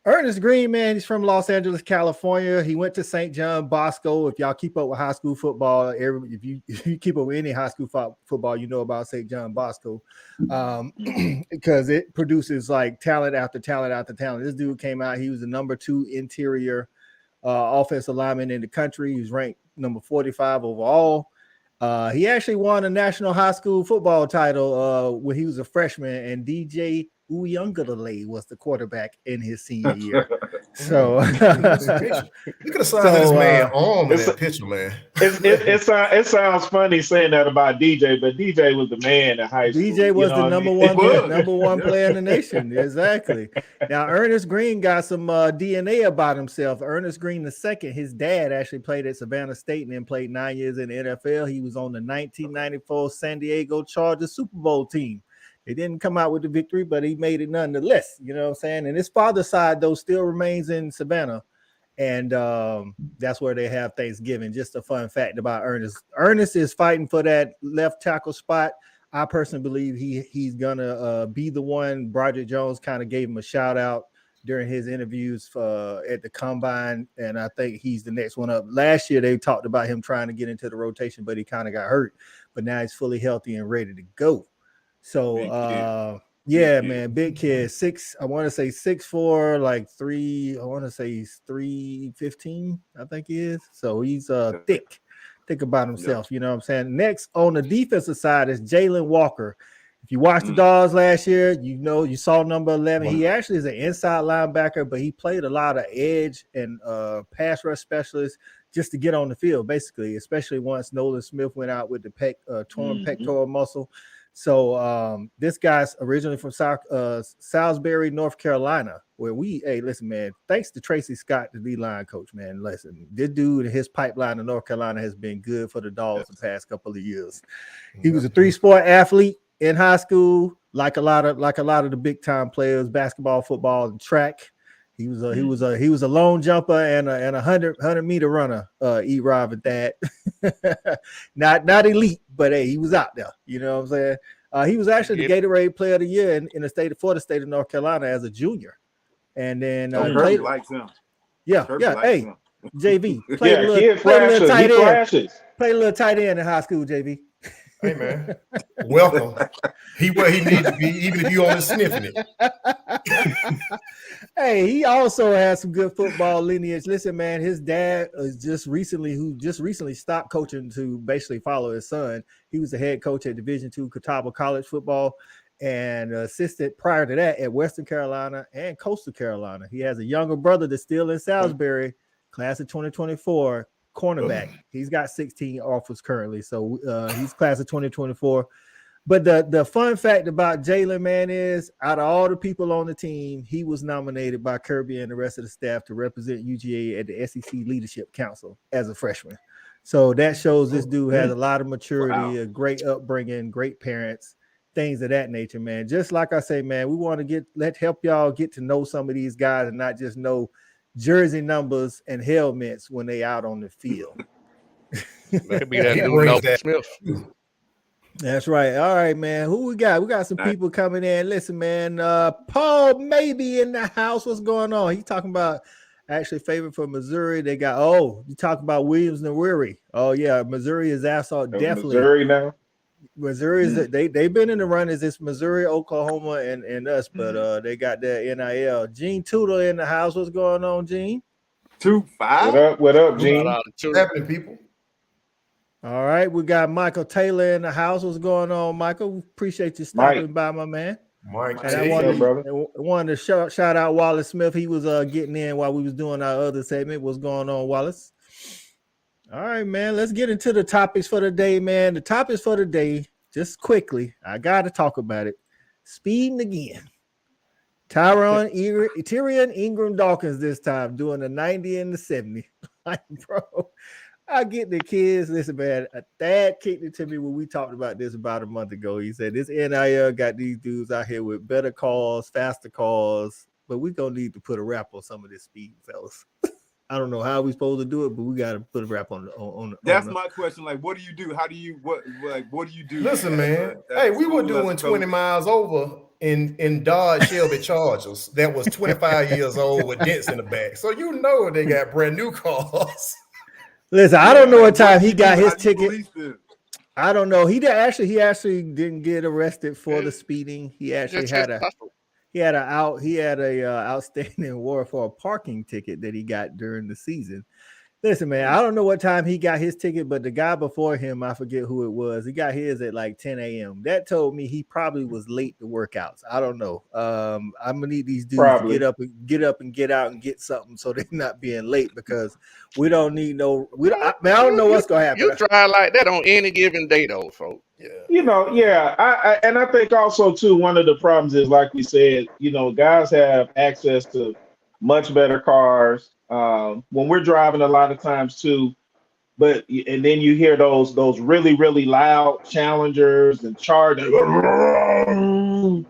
Ernest Green, man, he's from Los Angeles, California. He went to St. John Bosco. If y'all keep up with high school football, if you keep up with any high school football, you know about St. John Bosco, because it produces like talent after talent after talent. This dude came out. He was the number 2 interior offensive lineman in the country. He was ranked number 45 overall. He actually won a national high school football title when he was a freshman, and DJ Uyunglele was the quarterback in his senior year. So you could have signed this man arm in that picture, man. It sounds funny saying that about DJ, but DJ was the man in high school. DJ was the number one player in the nation. Exactly. Now Ernest Green got some DNA about himself. Ernest Green II, his dad actually played at Savannah State and then played 9 years in the NFL. He was on the 1994 San Diego Chargers Super Bowl team. They didn't come out with the victory, but he made it nonetheless. You know what I'm saying? And his father's side, though, still remains in Savannah. And that's where they have Thanksgiving. Just a fun fact about Ernest. Ernest is fighting for that left tackle spot. I personally believe he's going to be the one. Broderick Jones kind of gave him a shout out during his interviews at the combine. And I think he's the next one up. Last year, they talked about him trying to get into the rotation, but he kind of got hurt. But now he's fully healthy and ready to go. So, man, big kid. I want to say 6'4", like 3. I want to say he's 315. I think he is. So he's thick about himself. You know what I'm saying? Next on the defensive side is Jalen Walker. If you watched the Dogs last year, you saw number 11. He actually is an inside linebacker, but he played a lot of edge and pass rush specialist just to get on the field, basically, especially once Nolan Smith went out with the torn pectoral muscle. So this guy's originally from Salisbury, North Carolina, where listen, man, thanks to Tracy Scott, the D-line coach, man. Listen, this dude, his pipeline in North Carolina has been good for the Dogs the past couple of years. He was a 3-sport athlete in high school, like a lot of the big time players, basketball, football, and track. He was a lone jumper and a 100-meter runner. Rob at that. not elite, but hey, he was out there. You know what I'm saying? He was actually the Gatorade Player of the Year in the state of North Carolina as a junior. And then Kirby likes him. Hey, him. JV, played a little tight end. Played a little tight end in high school, JV. Hey man, welcome. He where he needs to be, even if you only sniffing it. Hey, he also has some good football lineage. Listen, man, his dad is just recently stopped coaching to basically follow his son. He was the head coach at Division II Catawba College football and assisted prior to that at Western Carolina and Coastal Carolina. He has a younger brother that's still in Salisbury, class of 2024. Cornerback. He's got 16 offers currently, so he's class of 2024. But the fun fact about Jalen, man, is out of all the people on the team, he was nominated by Kirby and the rest of the staff to represent UGA at the SEC Leadership Council as a freshman. So that shows this dude has a lot of maturity, a great upbringing, great parents, things of that nature, man. Just like I say, man, we want to help y'all get to know some of these guys and not just know jersey numbers and helmets when they out on the field. That could be that new Nolan Smith. That's right. All right, man. Who we got? We got some people coming in. Listen, man. Paul maybe in the house. What's going on? He talking about actually favorite for Missouri. They got you talking about Williams and Weary. Oh yeah, Missouri is definitely Missouri now. Missouri is they've been in the run as it's Missouri, Oklahoma, and us, but they got their NIL. Gene Tudor in the house. What's going on, Gene? 2-5. What up, Gene? What's happening, people? All right, we got Michael Taylor in the house. What's going on, Michael? Appreciate you stopping by, my man. Mike, and I wanted to shout out Wallace Smith. He was getting in while we was doing our other segment. What's going on, Wallace? All right, man. Let's get into the topics for the day, man. The topics for the day, just quickly, I got to talk about it. Speeding again. Tyrion Ingram Dawkins this time doing the 90 and the 70. Like, bro, I get the kids. Listen, man, Dad kicked it to me when we talked about this about a month ago. He said, this NIL got these dudes out here with better cars, faster cars, but we're going to need to put a wrap on some of this speed, fellas. I don't know how we supposed to do it, but we got to put a wrap on That's my question. Like, what do you do? How do you what do you do? Listen, man. Hey, we were doing 20 miles over in Dodge Shelby Chargers that was 25 years old with dents in the back. So you know they got brand new cars. Listen, I don't know what time he got his ticket. I don't know. He actually didn't get arrested for the speeding. He actually had a outstanding warrant for a parking ticket that he got during the season. Listen, man, I don't know what time he got his ticket, but the guy before him, I forget who it was. He got his at like 10 a.m. That told me he probably was late to workouts. I don't know. I'm gonna need these dudes to get up and get out and get something so they're not being late, because we don't need no. I don't know what's gonna happen. You try like that on any given day, though, folks. Yeah. You know, yeah. I think also too, one of the problems is, like we said, you know, guys have access to much better cars. When we're driving a lot of times too, and then you hear those really, really loud Challengers and Chargers, and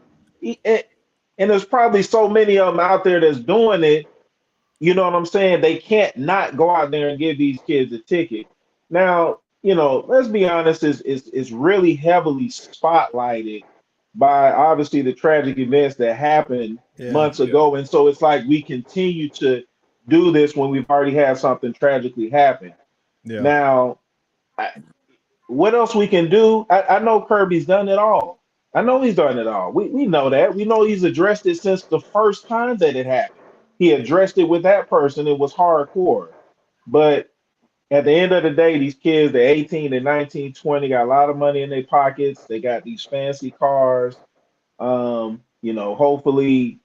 there's probably so many of them out there that's doing it. You know what I'm saying? They can't not go out there and give these kids a ticket. Now, you know, let's be honest, is really heavily spotlighted by obviously the tragic events that happened months ago, and so it's like we continue to do this when we've already had something tragically happen. Yeah. Now, what else we can do? I know Kirby's done it all. I know he's done it all. We know that. We know he's addressed it since the first time that it happened. He addressed it with that person. It was hardcore. But at the end of the day, these kids, they're 18, they're 19, 20, got a lot of money in their pockets. They got these fancy cars. You know, hopefully,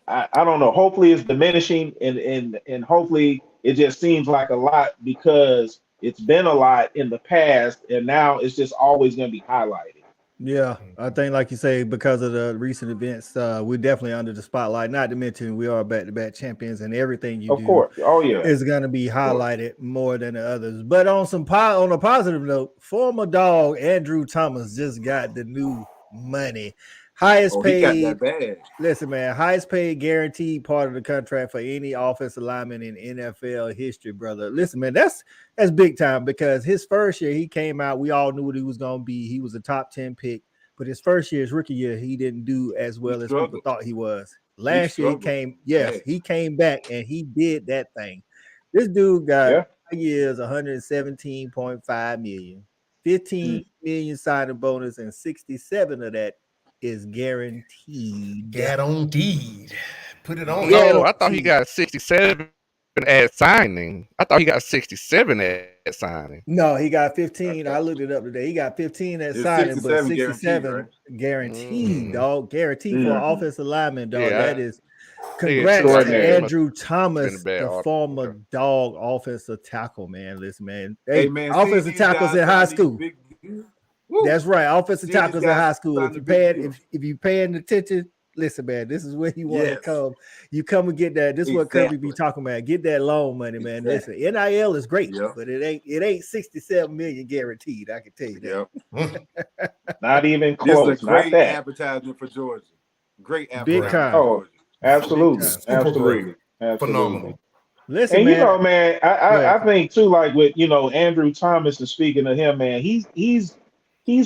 I don't know. Hopefully it's diminishing, and hopefully it just seems like a lot because it's been a lot in the past, and now it's just always going to be highlighted. Yeah, I think, like you say, because of the recent events, we're definitely under the spotlight. Not to mention, we are back-to-back champions, and everything you do is going to be highlighted more than the others. But on a positive note, former dog Andrew Thomas just got the new money. Highest paid. Listen, man, highest paid guaranteed part of the contract for any offensive lineman in NFL history, brother. Listen, man, that's big time, because his first year he came out, we all knew what he was going to be. He was a top 10 pick, but his first year, his rookie year, he didn't do as well as people thought he was. Last year he came back and he did that thing. This dude got 5 years, $117.5 million, 15 million signing bonus, and 67 of that is guaranteed. Guaranteed. Put it on. No, I thought he got 67 at signing. I thought he got 67 at signing. No, he got 15. Okay. I looked it up today. He got 15 at signing, but 67 guaranteed, dog. Guaranteed for an offensive lineman, dog. That is congrats to Andrew Thomas, the former dog offensive tackle, man. Listen, man. Hey, man, offensive tackles in high school. That's right. Offensive tackles in high school. If you paying attention, listen, man, this is where you want to come. You come and get that. This is what Kirby be talking about. Get that loan money, man. Listen, NIL is great, but it ain't 67 million guaranteed. I can tell you that. Not even close. This is a great advertisement for Georgia. Great advertisement. Big time. Oh, absolutely. Absolutely. Phenomenal. Listen, and man. You know, man, I think too, like with Andrew Thomas, and speaking of him, man, he's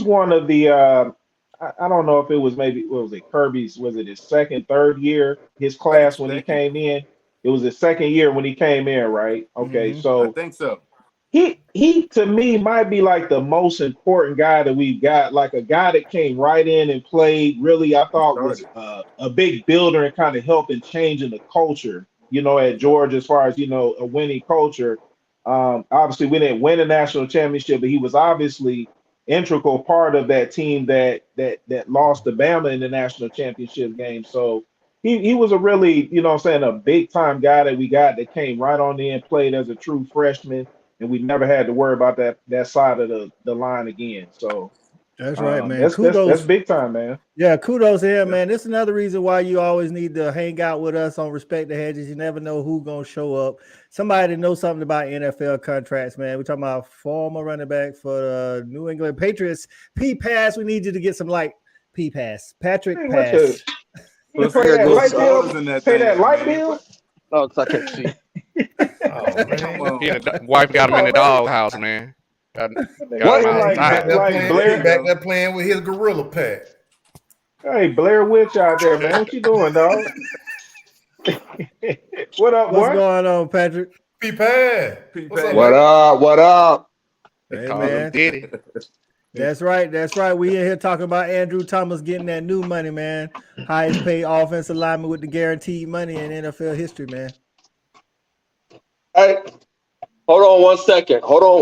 one of the I don't know if it was Kirby's, was it his second, third year, his class when he came in? It was his second year when he came in, right? Okay, so I think so. He to me might be like the most important guy that we've got, like a guy that came right in and played really, I thought was a big builder and kind of helping changing the culture, at Georgia, as far as, a winning culture. Obviously we didn't win a national championship, but he was obviously integral part of that team that lost to Bama in the national championship game. So he was a really, a big time guy that we got that came right on in, played as a true freshman, and we never had to worry about that side of the line again. So that's right, man. That's big time, man. Yeah, kudos to him, man. This is another reason why you always need to hang out with us on Respect the Hedges. You never know who's gonna show up. Somebody that knows something about NFL contracts, man. We're talking about former running back for the New England Patriots. P-Pass, we need you to get some P-Pass. Patrick Pass. You pay that light bill? Pay that light bill? No, it's I can't see. Come on. He and the wife got him in the doghouse, man. Got him Like outside. Blair back there playing with his gorilla pad. Hey, Blair Witch out there, man. What you doing, dog? What up, What's boy? going on, Patrick? P-Pad. What up? What up? Hey, Call man. him Diddy. That's right. That's right. We in here talking about Andrew Thomas getting that new money, man. Highest paid offensive lineman with the guaranteed money in NFL history, man. Hey, hold on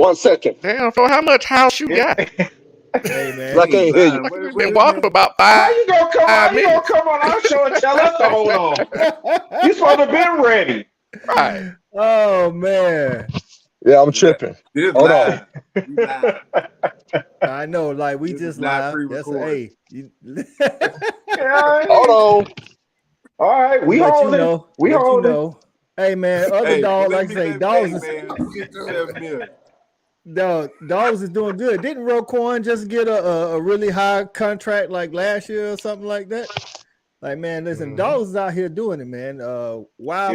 1 second. Damn, for how much house you got? Hey, man. I can't hear you. You've been walking for about How 5 you gonna minutes. come on our show and tell us to hold on? You supposed to have been ready. Right. Oh, man. Yeah, I'm tripping. This Hold live. You live. I know. Like, we This just is not live. That's pre-recorded. Hold on. All right, we But holding. you know, We but holding. You know. Hey, man, other Hey, dog, let like I me say, get dogs paid, is, man. 6 to 7 million. dogs is doing good. Didn't Roquan just get a really high contract like last year or something like that? Like, man, listen, dogs is out here doing it, man. Why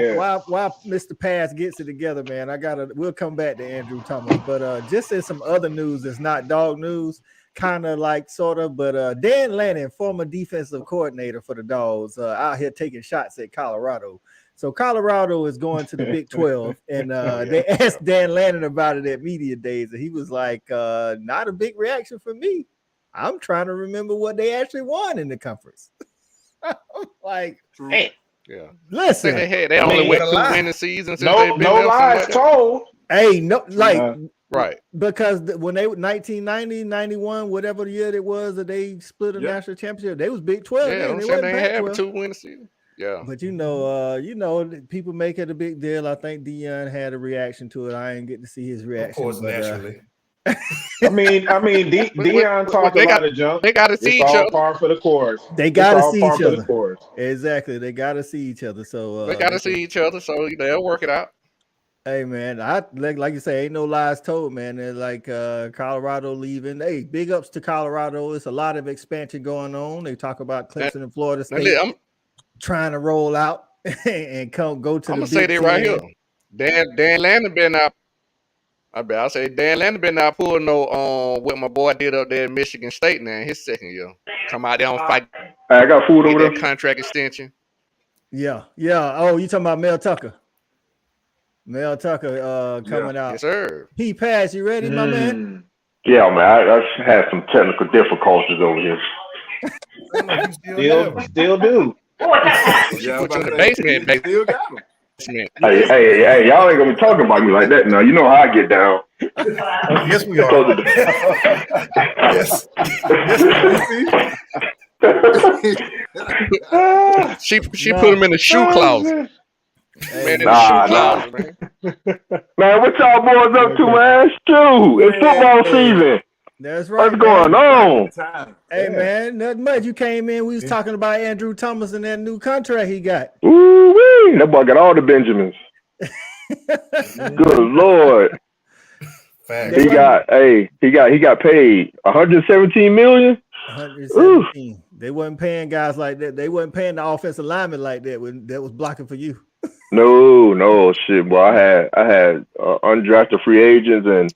Mr. Pass gets it together, man. We'll come back to Andrew Thomas, but just in some other news that's not dog news, kind of like sort of, but Dan Lanning, former defensive coordinator for the Dogs, out here taking shots at Colorado. So Colorado is going to the Big 12, and they asked Dan Lanning about it at media days, and he was like, not a big reaction for me. I'm trying to remember what they actually won in the conference. Like, hey, Yeah. listen, They only went 2 winning seasons. No lies told. Hey, no, like, right. Because when they 1990, 91, whatever the year it was that they split a national championship, they was Big 12. Yeah, I'm saying they had 2 winning seasons. Yeah. But you know, people make it a big deal. I think Deion had a reaction to it. I didn't get to see his reaction. Of course, naturally. I mean, Deion talked a lot of junk. They got to see each all other. par for the course. They got to see each other. The exactly. They got to see each other. So they got to see each other. So they'll work it out. Hey man, like you say, ain't no lies told, man. They're like Colorado leaving. Hey, big ups to Colorado. It's a lot of expansion going on. They talk about Clemson and Florida State trying to roll out and go to. I'm gonna say that right here. Dan Lanning been out. I'll say Dan Lanning been out pulling what my boy did up there in Michigan State now in his second year. Come out there and fight. I got food over there. Contract extension. Yeah. Oh, you talking about Mel Tucker? Mel Tucker coming out. Yes, sir. P-Pass, you ready, my man? Yeah, man. I had some technical difficulties over here. Still do. Yeah, put you in the basement. Still got him. Hey, y'all ain't gonna be talking about me like that now. You know how I get down. Yes, we are. Yes. She put him in the shoe closet. Man, man, what y'all boys up to, man? Shoot, it's football season. That's right. What's going on? Hey, man, nothing much. You came in, we was talking about Andrew Thomas and that new contract he got. Ooh-wee. That boy got all the Benjamins. Good Lord. He got paid $117 million. 117. They wasn't paying guys like that. They wasn't paying the offensive lineman like that that was blocking for you. No shit, boy. I had undrafted free agents and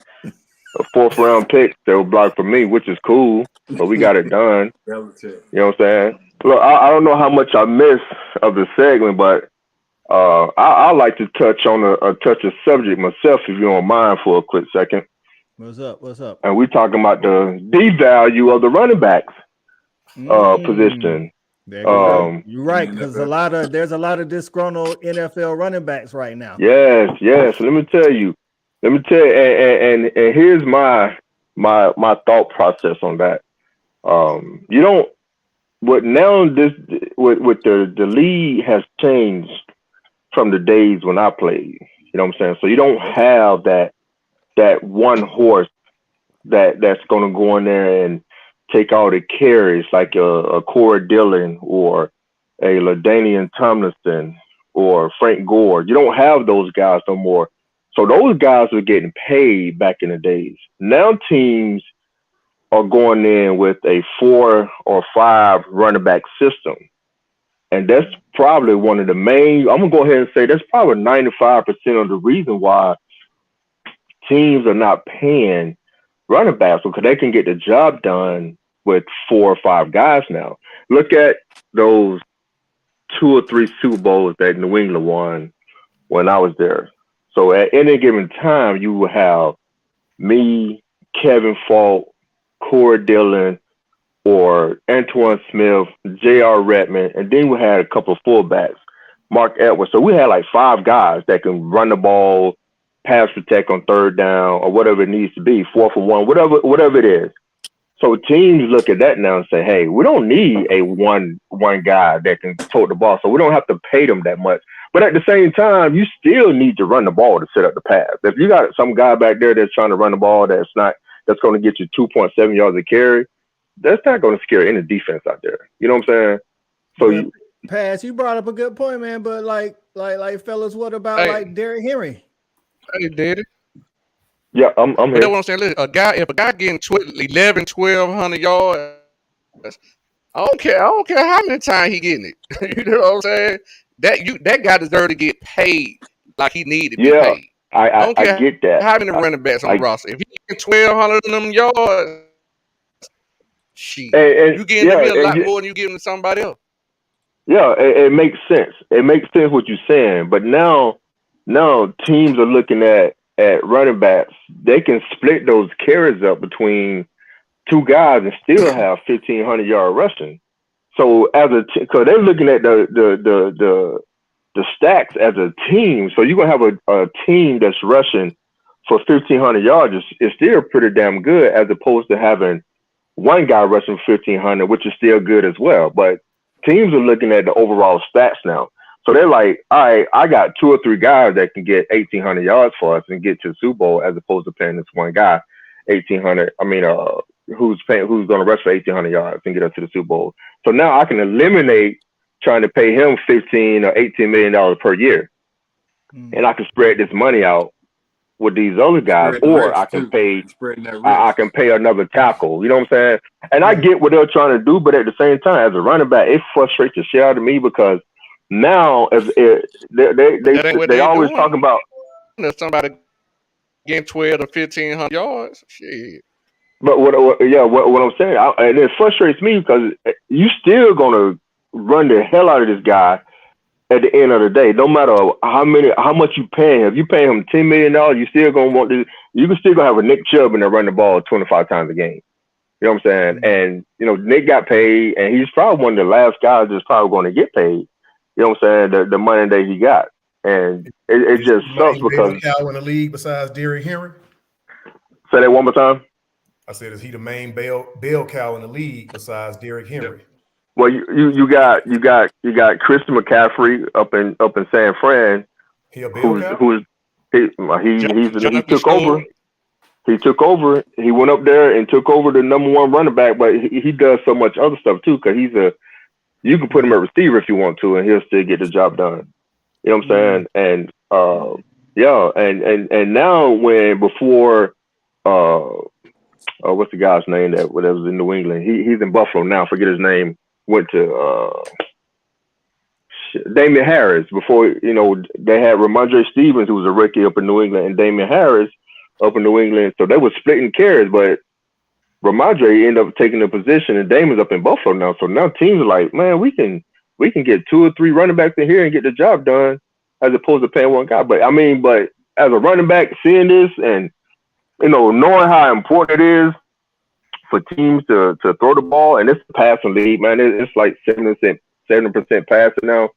a 4th round pick that were blocked for me, which is cool. But we got it done. You know what I'm saying? Look, I don't know how much I missed of the segment, but I like to touch on a subject myself, if you don't mind, for a quick second. What's up? And we're talking about the devalue of the running backs position. You're right, because there's a lot of disgruntled NFL running backs right now. Yes. Let me tell you, and here's my thought process on that. You don't. What now? With the league has changed from the days when I played. You know what I'm saying? So you don't have that one horse that's going to go in there and take all the carries like a Corey Dillon or a LaDainian Tomlinson or Frank Gore. You don't have those guys no more. So those guys were getting paid back in the days. Now teams are going in with a 4 or 5 running back system. And that's probably one of the main. I'm gonna go ahead and say that's probably 95% of the reason why teams are not paying running backs, because they can get the job done with 4 or 5 guys now. Look at those 2 or 3 Super Bowls that New England won when I was there. So at any given time, you will have me, Kevin Falk, Corey Dillon, or Antoine Smith, J.R. Redmond, and then we had a couple of fullbacks, Mark Edwards. So we had like 5 guys that can run the ball, pass protect on 3rd down, or whatever it needs to be, 4th and 1, whatever it is. So teams look at that now and say, hey, we don't need a one guy that can tote the ball, so we don't have to pay them that much. But at the same time, you still need to run the ball to set up the pass. If you got some guy back there that's trying to run the ball that's going to get you 2.7 yards a carry, that's not going to scare any defense out there. You know what I'm saying? So you brought up a good point, man. But like fellas, what about like Derrick Henry? Hey, Daddy. Yeah, I'm here. That's what I'm saying. Listen, if a guy getting 1,200 yards, I don't care how many times he getting it. You know what I'm saying? That guy deserves to get paid like he needed to be paid. I get that. How many running backs on the roster? If he get 1,200 of them yards, you getting him a lot more than you giving to somebody else. Yeah, it makes sense. It makes sense what you're saying. But now teams are looking at running backs. They can split those carries up between 2 guys and still have 1,500-yard rushing. So because they're looking at the stacks as a team. So you're gonna have a team that's rushing for 1,500 yards is still pretty damn good, as opposed to having one guy rushing 1,500, which is still good as well. But teams are looking at the overall stats now. So they're like, all right, I got 2 or 3 guys that can get 1,800 yards for us and get to the Super Bowl, as opposed to paying this one guy 1,800. I mean, who's going to rush for 1,800 yards and get us to the Super Bowl. So now I can eliminate trying to pay him $15 or $18 million per year, and I can spread this money out with these other guys, or I can pay another tackle. You know what I'm saying? And I get what they're trying to do, but at the same time, as a running back, it frustrates the shit out of me, because now they always talk about somebody getting 1,200 to 1,500 yards. Shit. But what I'm saying, and it frustrates me, because you still gonna run the hell out of this guy at the end of the day. No matter how much you pay him. If you pay him $10 million, you still gonna want this. You can still gonna have a Nick Chubb and run the ball 25 times a game. You know what I'm saying? And Nick got paid, and he's probably one of the last guys that's probably going to get paid. You know what I'm saying? The money that he got, and it just sucks because cow in the league besides Derrick Henry. Say that one more time. I said, is he the main bell cow in the league besides Derrick Henry? Well, you got Christian McCaffrey up in San Fran. He a bell cow? He took over. He took over. He went up there and took over the number 1 running back, but he does so much other stuff too, because you can put him at receiver if you want to, and he'll still get the job done. You know what I'm saying? And and now before what's the guy's name that was in New England? He's in Buffalo now. Forget his name. Went to Damian Harris. Before they had Ramondre Stevens, who was a rookie up in New England, and Damian Harris up in New England. So they were splitting carries, but Ramondre ended up taking the position, and Damon's up in Buffalo now. So now teams are like, man, we can get 2 or 3 running backs in here and get the job done, as opposed to paying one guy. But as a running back, seeing this and knowing how important it is for teams to throw the ball, and it's a passing league, man. It's like 70% passing now.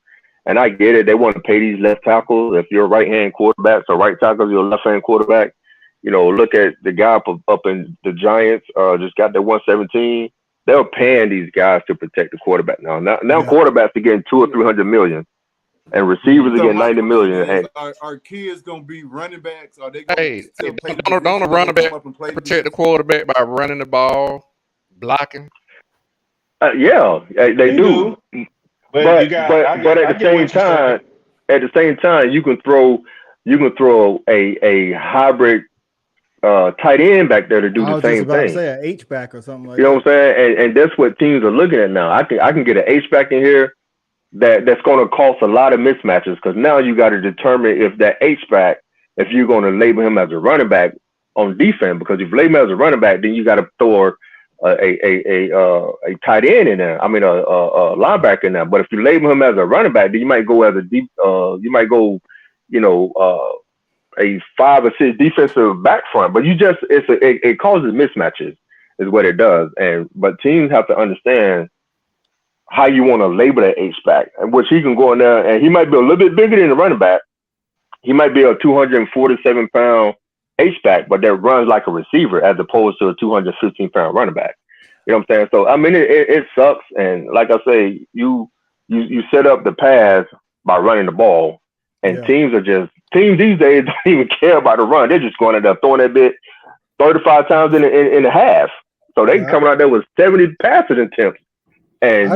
And I get it. They want to pay these left tackles. If you're a right-hand quarterback, so right tackle, you're a left-hand quarterback. Look at the guy up in the Giants, just got their 117. They're paying these guys to protect the quarterback now. Now quarterbacks are getting 200 or 300 million, and receivers are getting 90 million. Are kids gonna be running backs? Are they? Don't a running back protect the quarterback by running the ball, blocking? Yeah, they do. But at the same time, you can throw a hybrid tight end back there to do the same thing. To say an H-back or something like that. You know what I'm saying? And that's what teams are looking at now. I can get an H-back in here that's going to cause a lot of mismatches because now you got to determine if that H-back, if you're going to label him as a running back on defense, because if you label him as a running back, then you got to throw a tight end in there. I mean, a linebacker in there. But if you label him as a running back, then you might go as a deep. You might go, a 5 or 6 defensive back front. But it causes mismatches, is what it does. But teams have to understand how you want to label that H-back, and which he can go in there, and he might be a little bit bigger than the running back. He might be a 247-pound H-back, but that runs like a receiver as opposed to a 215-pound running back. You know what I'm saying? So, I mean, it sucks. And like I say, you set up the pass by running the ball, and teams these days don't even care about the run. They're just going in there throwing that bit 35 times in the half. So they coming out there with 70 passing attempts. And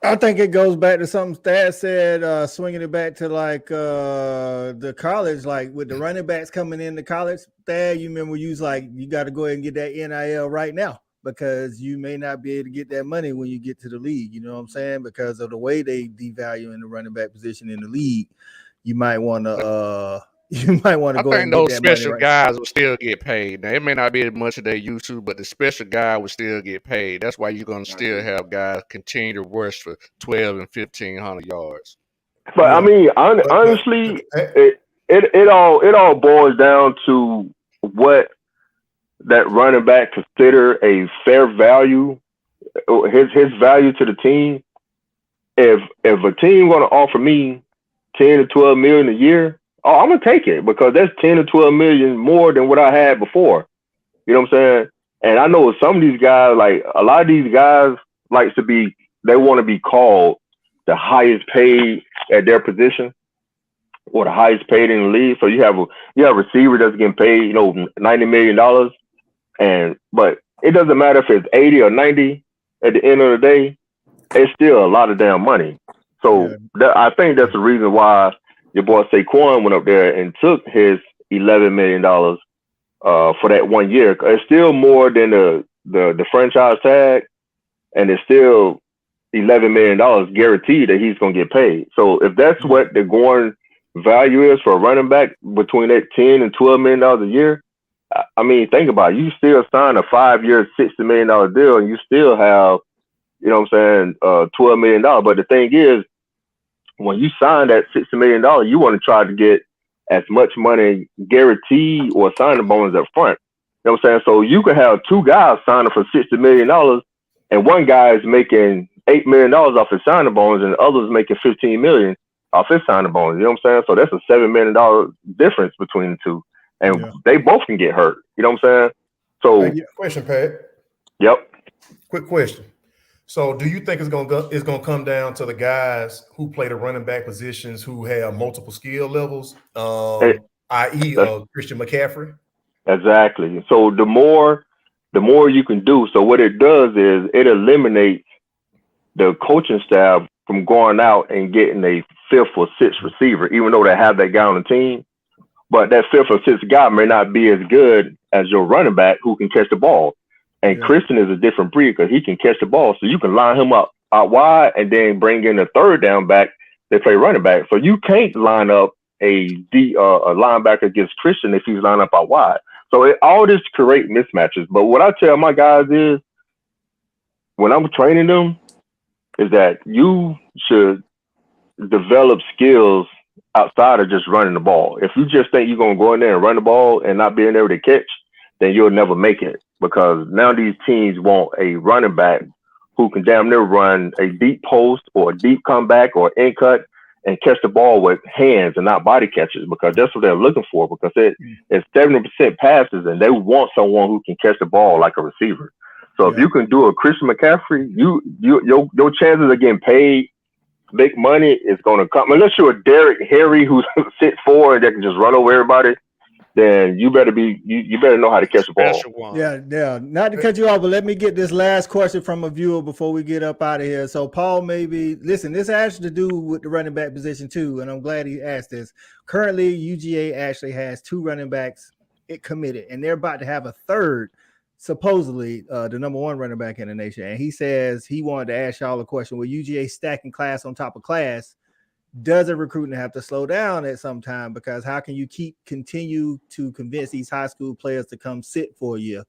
I think it goes back to something Thad said, swinging it back to like the college, like with the running backs coming into college. Thad, you remember you was like, you got to go ahead and get that NIL right now because you may not be able to get that money when you get to the league. You know what I'm saying? Because of the way they devalue in the running back position in the league, you might want to go ahead and get that money. I think those special guys will still get paid. Now, it may not be as much as they used to, but the special guy will still get paid. That's why you're going to still have guys continue to rush for 12 and 1,500 yards. But I mean, honestly, it all boils down to what that running back consider a fair value, his value to the team. If a team going to offer me 10 to 12 million a year, I'm going to take it because that's 10 to 12 million more than what I had before. You know what I'm saying? And I know some of these guys, like a lot of these guys they want to be called the highest paid at their position or the highest paid in the league. So you have a receiver that's getting paid, $90 million. But it doesn't matter if it's 80 or 90 at the end of the day, it's still a lot of damn money. So I think that's the reason why your boy Saquon went up there and took his $11 million for that 1 year. It's still more than the franchise tag, and it's still $11 million guaranteed that he's going to get paid. So if that's what the going value is for a running back between that $10 and $12 million a year, I mean, think about it. You still sign a 5-year, $60 million deal, and you still have, $12 million. But the thing is, when you sign that $60 million, you want to try to get as much money guaranteed or signing bonus up front. You know what I'm saying? So you could have two guys signing for $60 million, and one guy is making $8 million off his signing bonus, and the other is making $15 million off his signing bonus. You know what I'm saying? So that's a $7 million difference between the two, and they both can get hurt. You know what I'm saying? So, question, Pat. Yep. Quick question. So, do you think it's gonna come down to the guys who play the running back positions who have multiple skill levels, i.e., Christian McCaffrey? Exactly. So the more you can do. So what it does is it eliminates the coaching staff from going out and getting a 5th or 6th receiver, even though they have that guy on the team. But that 5th or 6th guy may not be as good as your running back who can catch the ball. And Christian is a different breed because he can catch the ball. So you can line him up out wide and then bring in a third down back that play running back. So you can't line up a linebacker against Christian if he's lined up out wide. So all this create mismatches. But what I tell my guys is, when I'm training them, is that you should develop skills outside of just running the ball. If you just think you're going to go in there and run the ball and not being able to catch, then you'll never make it. Because now these teams want a running back who can damn near run a deep post or a deep comeback or in cut and catch the ball with hands and not body catches, because that's what they're looking for, because it's 70% passes and they want someone who can catch the ball like a receiver. So if you can do a Christian McCaffrey, your chances of getting paid big money is going to come. Unless you're a Derrick Henry who's 6'4" and that can just run over everybody, then you better know how to catch the ball. Yeah. Not to cut you off, but let me get this last question from a viewer before we get up out of here. So Paul, listen, this has to do with the running back position too, and I'm glad he asked this. Currently, UGA actually has 2 running backs committed, and they're about to have a third supposedly the number one running back in the nation. And he says he wanted to ask y'all a question. With UGA stacking class on top of class, does a recruiting have to slow down at some time? Because how can you continue to convince these high school players to come sit for a year?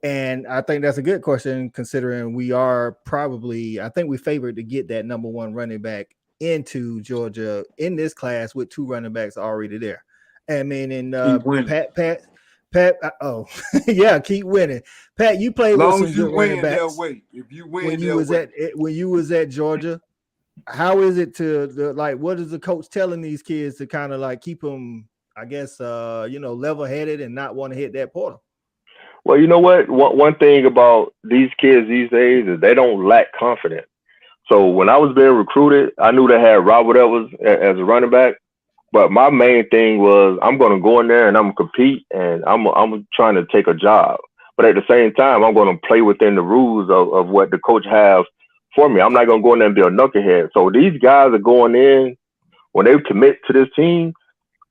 And I think that's a good question, considering we are probably, I think we favored to get that number one running back into Georgia in this class with 2 running backs already there. I mean, and Pat, oh yeah, keep winning. Pat, you played with some good running backs. If you win, when you was at Georgia, how is it what is the coach telling these kids to kind of like keep them, I guess, level headed and not want to hit that portal? Well, you know what? One thing about these kids these days is they don't lack confidence. So when I was being recruited, I knew they had Robert Evans as a running back, but my main thing was I'm going to go in there and I'm going to compete and I'm trying to take a job. But at the same time, I'm going to play within the rules of what the coach has for me. I'm not going to go in there and be a knucklehead. So these guys are going in, when they commit to this team,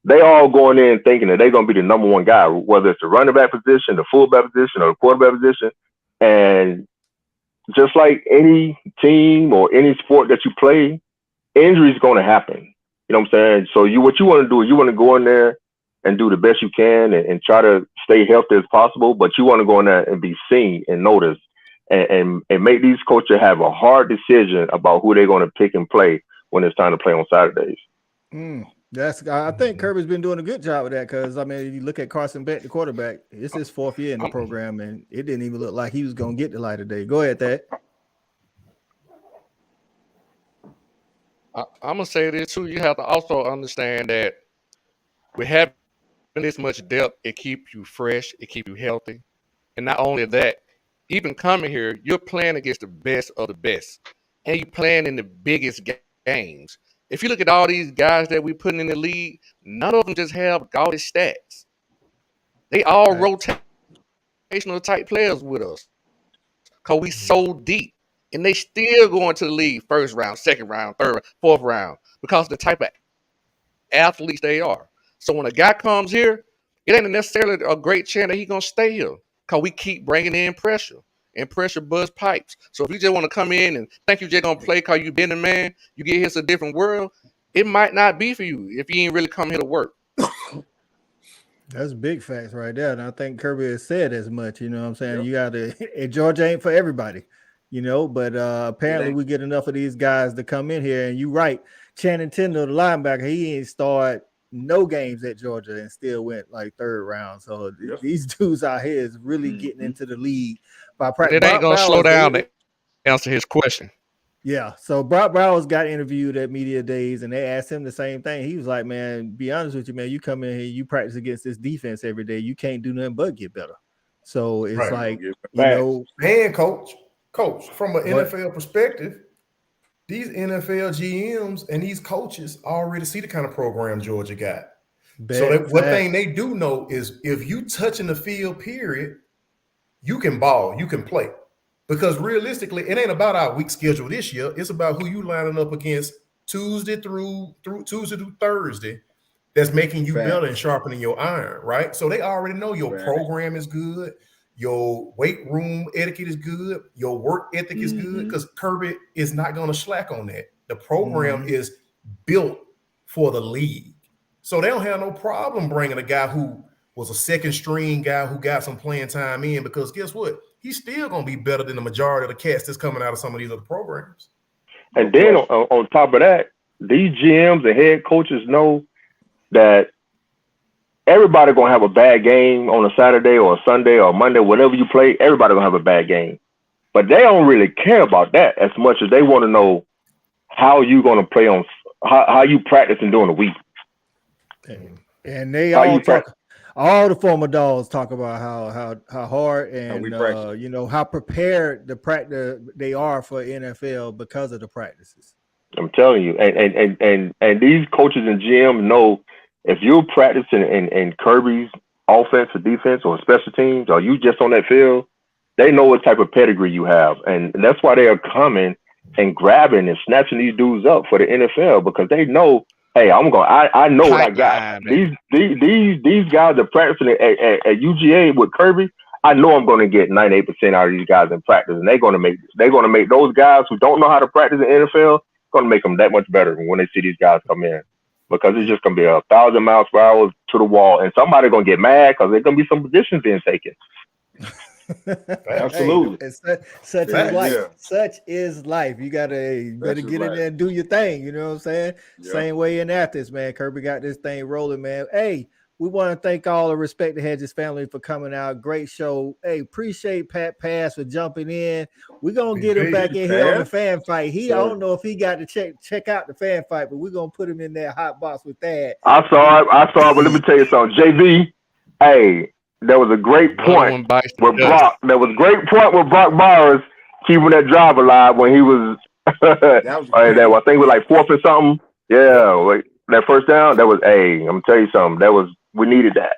they all going in thinking that they're going to be the number one guy, whether it's the running back position, the fullback position, or the quarterback position. And just like any team or any sport that you play, injury is going to happen. You know what I'm saying? So what you want to do is you want to go in there and do the best you can and try to stay healthy as possible, but you want to go in there and be seen and noticed and make these coaches have a hard decision about who they're going to pick and play when it's time to play on Saturdays. I think Kirby's been doing a good job with that, because I mean, if you look at Carson Beck, the quarterback, it's his 4th year in the program, and it didn't even look like he was going to get the light of day. Go ahead, Thad. I'm gonna say this too. You have to also understand that we have this much depth. It keeps you fresh. It keeps you healthy, and not only that, even coming here, you're playing against the best of the best, and you're playing in the biggest games. If you look at all these guys that we putting in the league, none of them just have gaudy stats. They all rotational type players with us, because we so deep. And they still going to the league 1st round, 2nd round, 3rd, 4th round, because of the type of athletes they are. So when a guy comes here, it ain't necessarily a great chance that he's going to stay here, because we keep bringing in pressure, and pressure buzz pipes. So if you just want to come in and think you're just going to play because you've been the man, you get here to a different world, it might not be for you if you ain't really come here to work. That's big facts right there. And I think Kirby has said as much, you know what I'm saying? Yep. You got to, and Georgia ain't for everybody. But apparently we get enough of these guys to come in here. And you're right. Channing Tindall, the linebacker, he ain't started no games at Georgia and still went like 3rd round. So these dudes out here is really getting into the league by practice. It ain't going to slow down to answer his question. Yeah. So Brock Bowers got interviewed at Media Days, and they asked him the same thing. He was like, man, be honest with you, man, you come in here, you practice against this defense every day. You can't do nothing but get better. So it's man, Coach, from an NFL perspective, these NFL GMs and these coaches already see the kind of program Georgia got. One thing they do know is if you touching the field, period, you can ball, you can play. Because realistically, it ain't about our week schedule this year. It's about who you lining up against Tuesday through Thursday that's making you better and sharpening your iron, right? So they already know your program is good. Your weight room etiquette is good. Your work ethic is good, because Kirby is not going to slack on that. The program is built for the league. So they don't have no problem bringing a guy who was a 2nd string guy who got some playing time in, because guess what? He's still going to be better than the majority of the cats that's coming out of some of these other programs. And then on top of that, these GMs and head coaches know that everybody gonna have a bad game on a Saturday or a Sunday or a Monday, whatever you play. Everybody gonna have a bad game, but they don't really care about that as much as they want to know how you gonna play on how you practicing during the week. And they all talk. All the former Dogs talk about how hard and how prepared the practice they are for NFL because of the practices. I'm telling you, and these coaches and GM know. If you're practicing in Kirby's offense or defense or special teams, or you just on that field, they know what type of pedigree you have. And that's why they are coming and grabbing and snatching these dudes up for the NFL, because they know, hey, I know what I got. These guys are practicing at UGA with Kirby. I know I'm going to get 98% out of these guys in practice, and they're going to make those guys who don't know how to practice in the NFL going to make them that much better when they see these guys come in, because it's just going to be 1,000 miles per hour to the wall, and somebody's going to get mad because there's going to be some positions being taken. Absolutely. Hey, such is life. Yeah. Such is life. You better get in there and do your thing. You know what I'm saying? Yeah. Same way in Athens, man. Kirby got this thing rolling, man. Hey, we want to thank all the Respect the Hedges family for coming out. Great show. Hey, appreciate Pat Pass for jumping in. We're going to get him back in here on the fan fight. I don't know if he got to check out the fan fight, but we're going to put him in that hot box with that. I saw it, but let me tell you something. JV, hey, there was a great point with Brock. There was a great point with Brock Bowers keeping that drive alive when he was, I think it was like 4th or something. Yeah, like that first down, I'm going to tell you something. We needed that.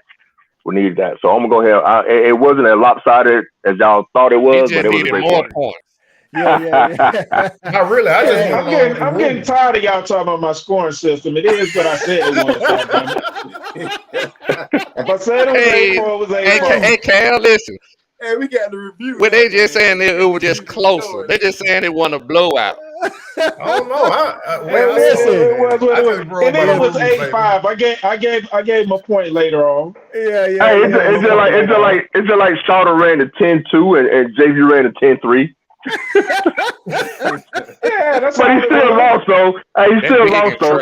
So I'm going to go ahead. It wasn't as lopsided as y'all thought it was, but it was a great point. Yeah. Not really. I'm getting tired of y'all talking about my scoring system. It is what I said it was. If I said it was 8-4, it was 8-4. Hey, Cal, listen. Hey, we got the review. Well, they just saying it was just closer. They just saying it wasn't a blowout. I don't know. And then it was 8-5. I gave him a point later on. Yeah. Hey, it's just like Shawter ran the 10-2 and JV ran the 10-3. Yeah, that's but he still lost though. He still lost though.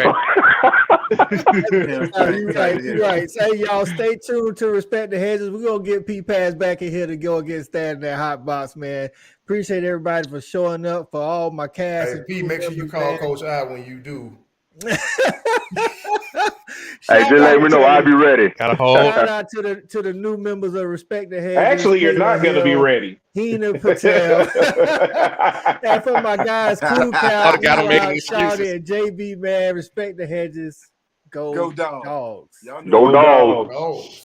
You're right. Say y'all stay tuned to Respect the Hedges. We're gonna get P-Pass back in here to go against that in that hot box, man. Appreciate everybody for showing up, for all my cast. Hey, P, make sure you call Coach I when you do. Hey, just let me know. I'll be ready. Shout out to the new members of Respect the Hedges. Actually, you're not going to be ready. Hina Patel. And for my guys, Cool Cow, Shawty, and JB, man, Respect the Hedges. Go Dogs. Go Dogs.